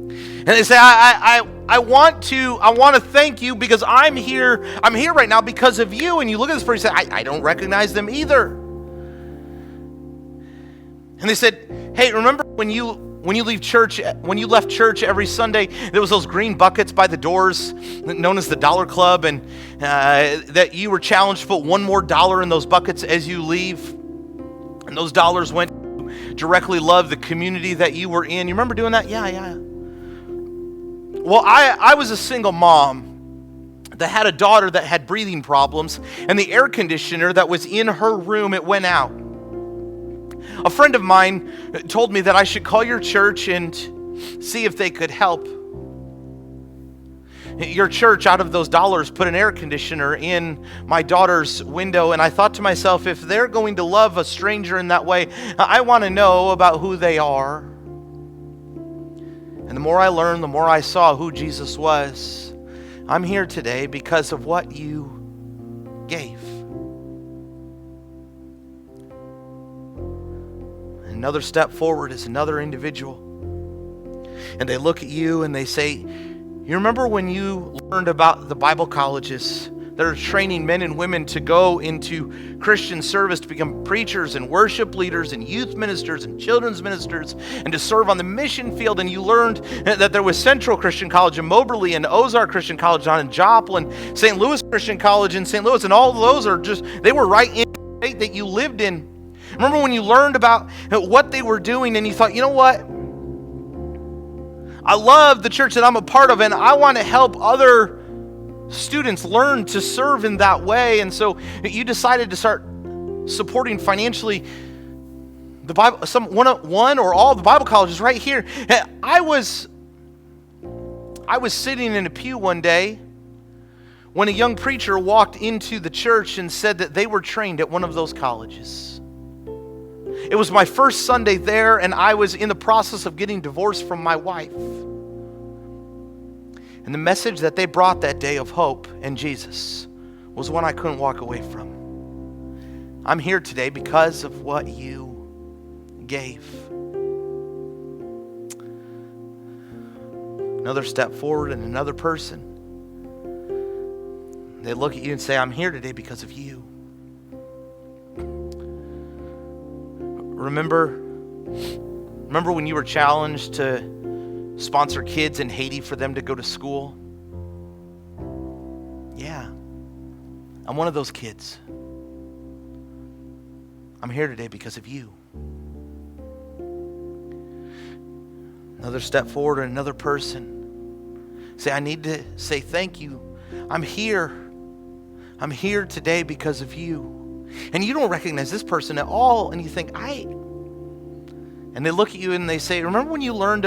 and they say, I want to thank you because I'm here right now because of you. And you look at this person and say, I don't recognize them either. And they said, hey, remember when you left church every Sunday, there was those green buckets by the doors known as the Dollar Club, and that you were challenged to put one more dollar in those buckets as you leave, and those dollars went directly love the community that you were in. You remember doing that? Yeah. Well, I was a single mom that had a daughter that had breathing problems, and the air conditioner that was in her room, it went out. A friend of mine told me that I should call your church and see if they could help. Your church, out of those dollars, put an air conditioner in my daughter's window, and I thought to myself, if they're going to love a stranger in that way, I want to know about who they are. And the more I learned, the more I saw who Jesus was. I'm here today because of what you gave. Another step forward is another individual. And they look at you and they say, you remember when you learned about the Bible colleges that are training men and women to go into Christian service, to become preachers and worship leaders and youth ministers and children's ministers, and to serve on the mission field? And you learned that there was Central Christian College in Moberly and Ozark Christian College down in Joplin, St. Louis Christian College in St. Louis, and all of those they were right in the state that you lived in. Remember when you learned about what they were doing and you thought, you know what? I love the church that I'm a part of, and I want to help other students learn to serve in that way. And so you decided to start supporting financially the Bible, one or all the Bible colleges right here. I was sitting in a pew one day when a young preacher walked into the church and said that they were trained at one of those colleges. It was my first Sunday there, and I was in the process of getting divorced from my wife. And the message that they brought that day of hope and Jesus was one I couldn't walk away from. I'm here today because of what you gave. Another step forward and another person. They look at you and say, I'm here today because of you. Remember when you were challenged to sponsor kids in Haiti for them to go to school? Yeah, I'm one of those kids. I'm here today because of you. Another step forward and another person. Say, I need to say thank you. I'm here. I'm here today because of you. And you don't recognize this person at all, and you think, and they look at you and they say, remember when you learned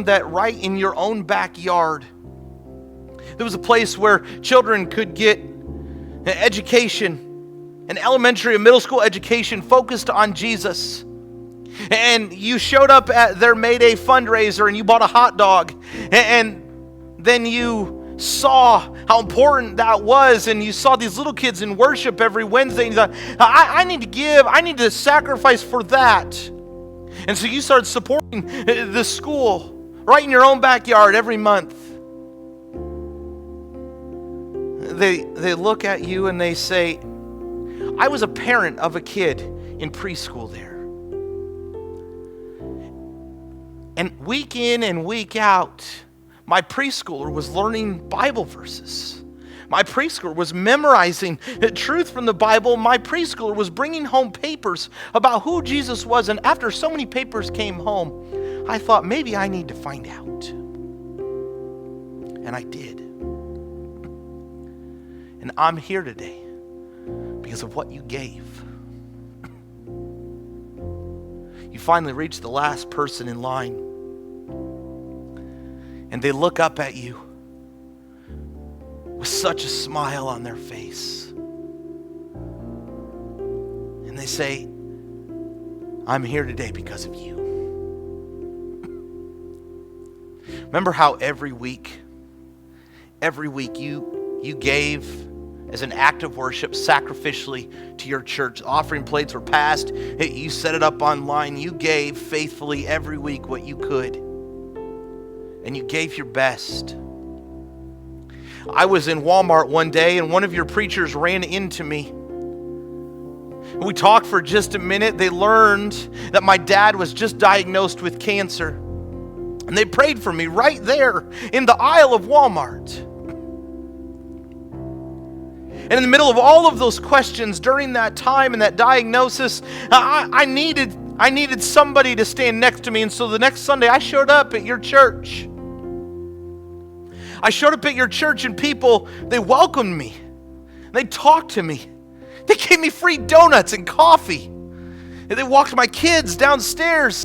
that right in your own backyard, there was a place where children could get an education, an elementary and middle school education focused on Jesus. And you showed up at their May Day fundraiser and you bought a hot dog. And then you saw how important that was, and you saw these little kids in worship every Wednesday, and you thought, I need to give, I need to sacrifice for that. And so you started supporting the school right in your own backyard every month. They look at you and they say, I was a parent of a kid in preschool there. And week in and week out, my preschooler was learning Bible verses. My preschooler was memorizing the truth from the Bible. My preschooler was bringing home papers about who Jesus was. And after so many papers came home, I thought, maybe I need to find out. And I did. And I'm here today because of what you gave. You finally reached the last person in line. And they look up at you with such a smile on their face. And they say, I'm here today because of you. Remember how every week you gave as an act of worship sacrificially to your church. Offering plates were passed. You set it up online. You gave faithfully every week what you could. And you gave your best. I was in Walmart one day and one of your preachers ran into me. We talked for just a minute. They learned that my dad was just diagnosed with cancer. And they prayed for me right there in the aisle of Walmart. And in the middle of all of those questions during that time and that diagnosis, I needed somebody to stand next to me. And so the next Sunday I showed up at your church. I showed up at your church and people, they welcomed me. They talked to me. They gave me free donuts and coffee. And they walked my kids downstairs.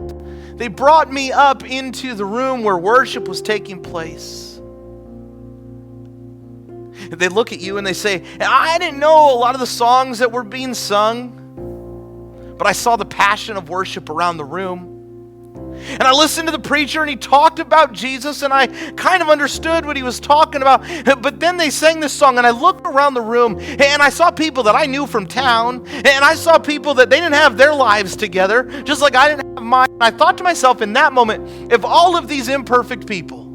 They brought me up into the room where worship was taking place. They look at you and they say, I didn't know a lot of the songs that were being sung, but I saw the passion of worship around the room. And I listened to the preacher and he talked about Jesus and I kind of understood what he was talking about. But then they sang this song and I looked around the room and I saw people that I knew from town, and I saw people that they didn't have their lives together, just like I didn't have mine. And I thought to myself in that moment, if all of these imperfect people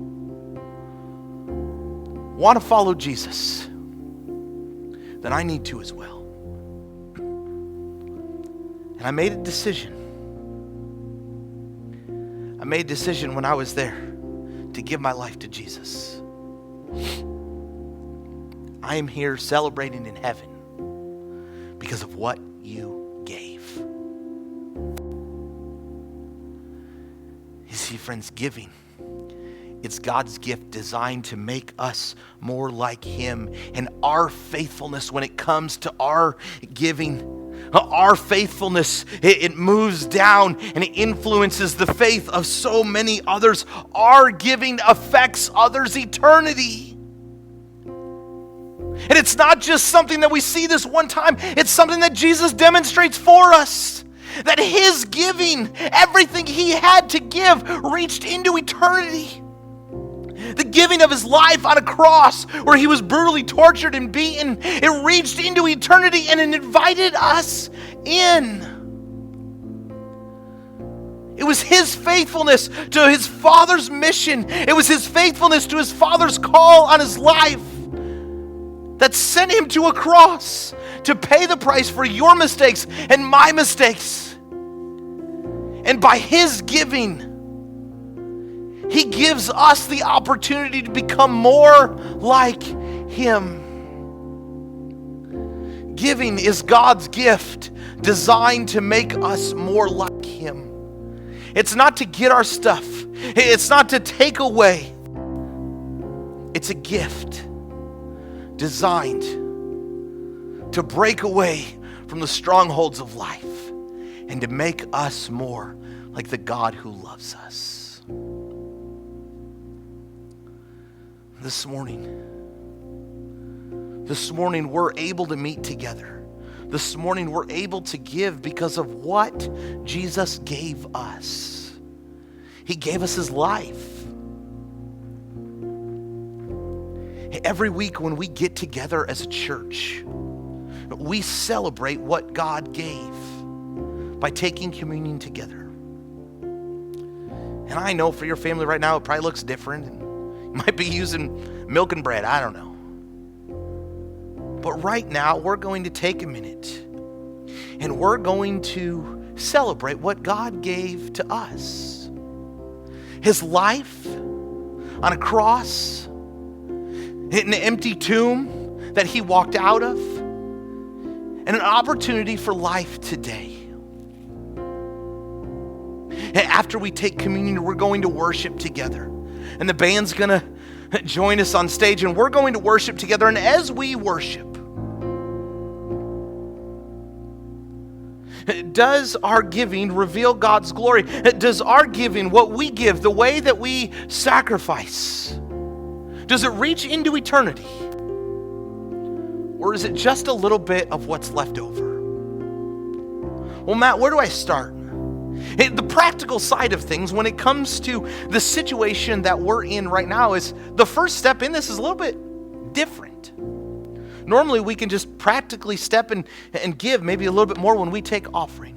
want to follow Jesus, then I need to as well. And I made a decision. I made a decision when I was there to give my life to Jesus. I am here celebrating in heaven because of what you gave. You see, friends, giving, it's God's gift designed to make us more like Him. And our faithfulness when it comes to our giving, our faithfulness, it moves down and it influences the faith of so many others. Our giving affects others' eternity. And it's not just something that we see this one time. It's something that Jesus demonstrates for us. That His giving, everything He had to give, reached into eternity. The giving of His life on a cross where He was brutally tortured and beaten, it reached into eternity and it invited us in. It was his faithfulness to his Father's mission. It was his faithfulness to his Father's call on his life that sent him to a cross to pay the price for your mistakes and my mistakes. And by his giving, he gives us the opportunity to become more like him. Giving is God's gift designed to make us more like him. It's not to get our stuff. It's not to take away. It's a gift designed to break away from the strongholds of life and to make us more like the God who loves us. This morning we're able to meet together. This morning we're able to give because of what Jesus gave us. He gave us his life. Every week when we get together as a church, we celebrate what God gave by taking communion together. And I know for your family right now, it probably looks different. And you might be using milk and bread. I don't know. But right now, we're going to take a minute and we're going to celebrate what God gave to us. His life on a cross, in an empty tomb that he walked out of, and an opportunity for life today. After we take communion, we're going to worship together. And the band's going to join us on stage, and we're going to worship together. And as we worship, does our giving reveal God's glory? Does our giving, what we give, the way that we sacrifice, does it reach into eternity? Or is it just a little bit of what's left over? Well, Matt, where do I start? The practical side of things when it comes to the situation that we're in right now is the first step in this is a little bit different. Normally we can just practically step and give maybe a little bit more when we take offering.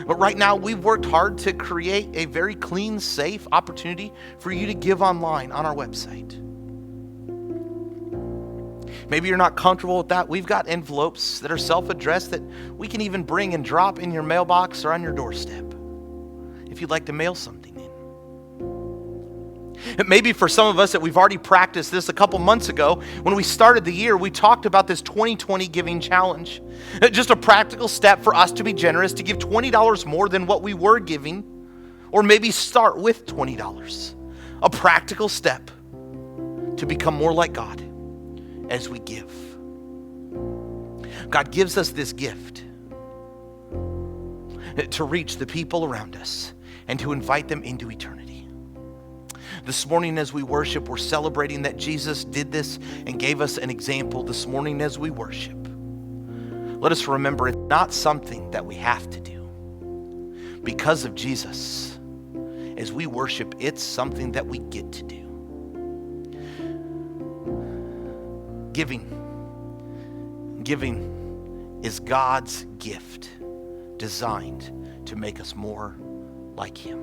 But right now we've worked hard to create a very clean, safe opportunity for you to give online on our website. Maybe you're not comfortable with that. We've got envelopes that are self-addressed that we can even bring and drop in your mailbox or on your doorstep if you'd like to mail something in. Maybe for some of us that we've already practiced this a couple months ago, when we started the year, we talked about this 2020 giving challenge. Just a practical step for us to be generous, to give $20 more than what we were giving, or maybe start with $20. A practical step to become more like God as we give. God gives us this gift to reach the people around us and to invite them into eternity. This morning as we worship, we're celebrating that Jesus did this and gave us an example. This morning as we worship, let us remember it's not something that we have to do. Because of Jesus, as we worship, it's something that we get to do. Giving is God's gift designed to make us more like him.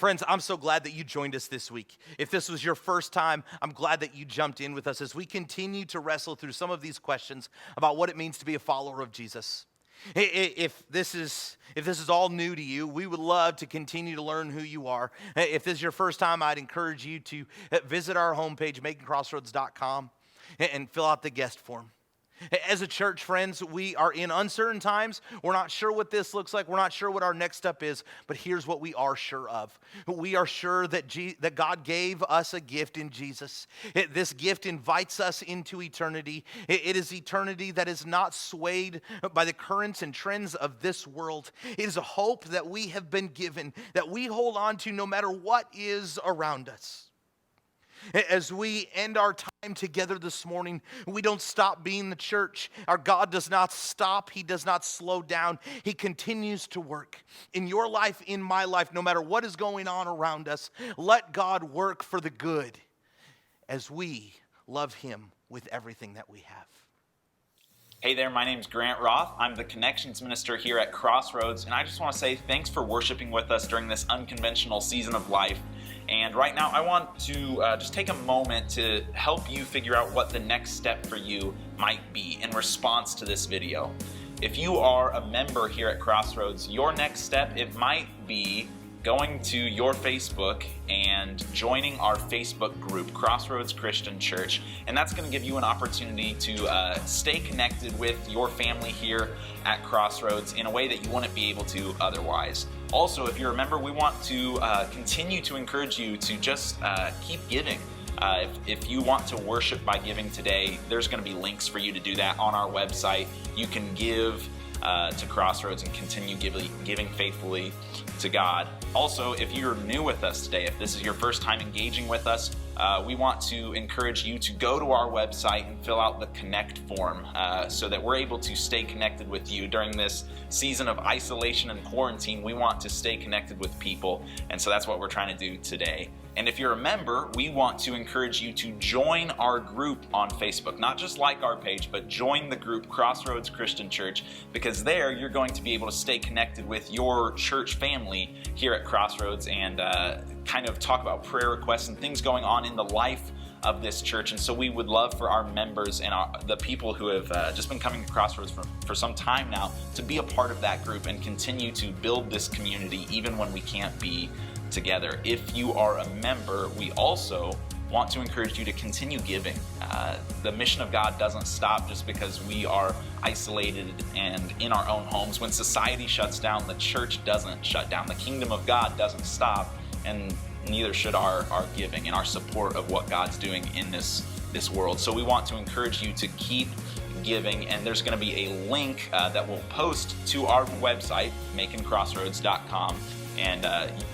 Friends, I'm so glad that you joined us this week. If this was your first time, I'm glad that you jumped in with us as we continue to wrestle through some of these questions about what it means to be a follower of Jesus. If this is all new to you, we would love to continue to learn who you are. If this is your first time, I'd encourage you to visit our homepage, makingcrossroads.com, and fill out the guest form. As a church, friends, we are in uncertain times. We're not sure what this looks like. We're not sure what our next step is, but here's what we are sure of. We are sure that God gave us a gift in Jesus. This gift invites us into eternity. It is eternity that is not swayed by the currents and trends of this world. It is a hope that we have been given, that we hold on to no matter what is around us. As we end our time together this morning, we don't stop being the church. Our God does not stop. He does not slow down. He continues to work in your life, in my life, no matter what is going on around us. Let God work for the good as we love Him with everything that we have. Hey there, my name's Grant Roth. I'm the Connections Minister here at Crossroads, and I just want to say thanks for worshiping with us during this unconventional season of life. And right now, I want to just take a moment to help you figure out what the next step for you might be in response to this video. If you are a member here at Crossroads, your next step, it might be going to your Facebook and joining our Facebook group, Crossroads Christian Church. And that's going to give you an opportunity to stay connected with your family here at Crossroads in a way that you wouldn't be able to otherwise. Also, if you're a member, we want to continue to encourage you to just keep giving. If you want to worship by giving today, there's going to be links for you to do that on our website. You can give to Crossroads and continue giving faithfully to God. Also, if you're new with us today, if this is your first time engaging with us, we want to encourage you to go to our website and fill out the Connect form so that we're able to stay connected with you during this season of isolation and quarantine. We want to stay connected with people, and so that's what we're trying to do today. And if you're a member, we want to encourage you to join our group on Facebook. Not just like our page, but join the group Crossroads Christian Church, because there you're going to be able to stay connected with your church family here at Crossroads and kind of talk about prayer requests and things going on in the life of this church. And so we would love for our members and the people who have just been coming to Crossroads for some time now to be a part of that group and continue to build this community even when we can't be together. If you are a member, we also want to encourage you to continue giving. The mission of God doesn't stop just because we are isolated and in our own homes. When society shuts down, the church doesn't shut down. The kingdom of God doesn't stop, and neither should our giving and our support of what God's doing in this world. So we want to encourage you to keep giving, and there's going to be a link that we'll post to our website, makingcrossroads.com. And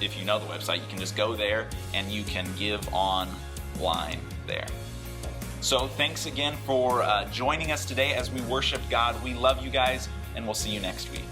if you know the website, you can just go there and you can give online there. So thanks again for joining us today as we worship God. We love you guys, and we'll see you next week.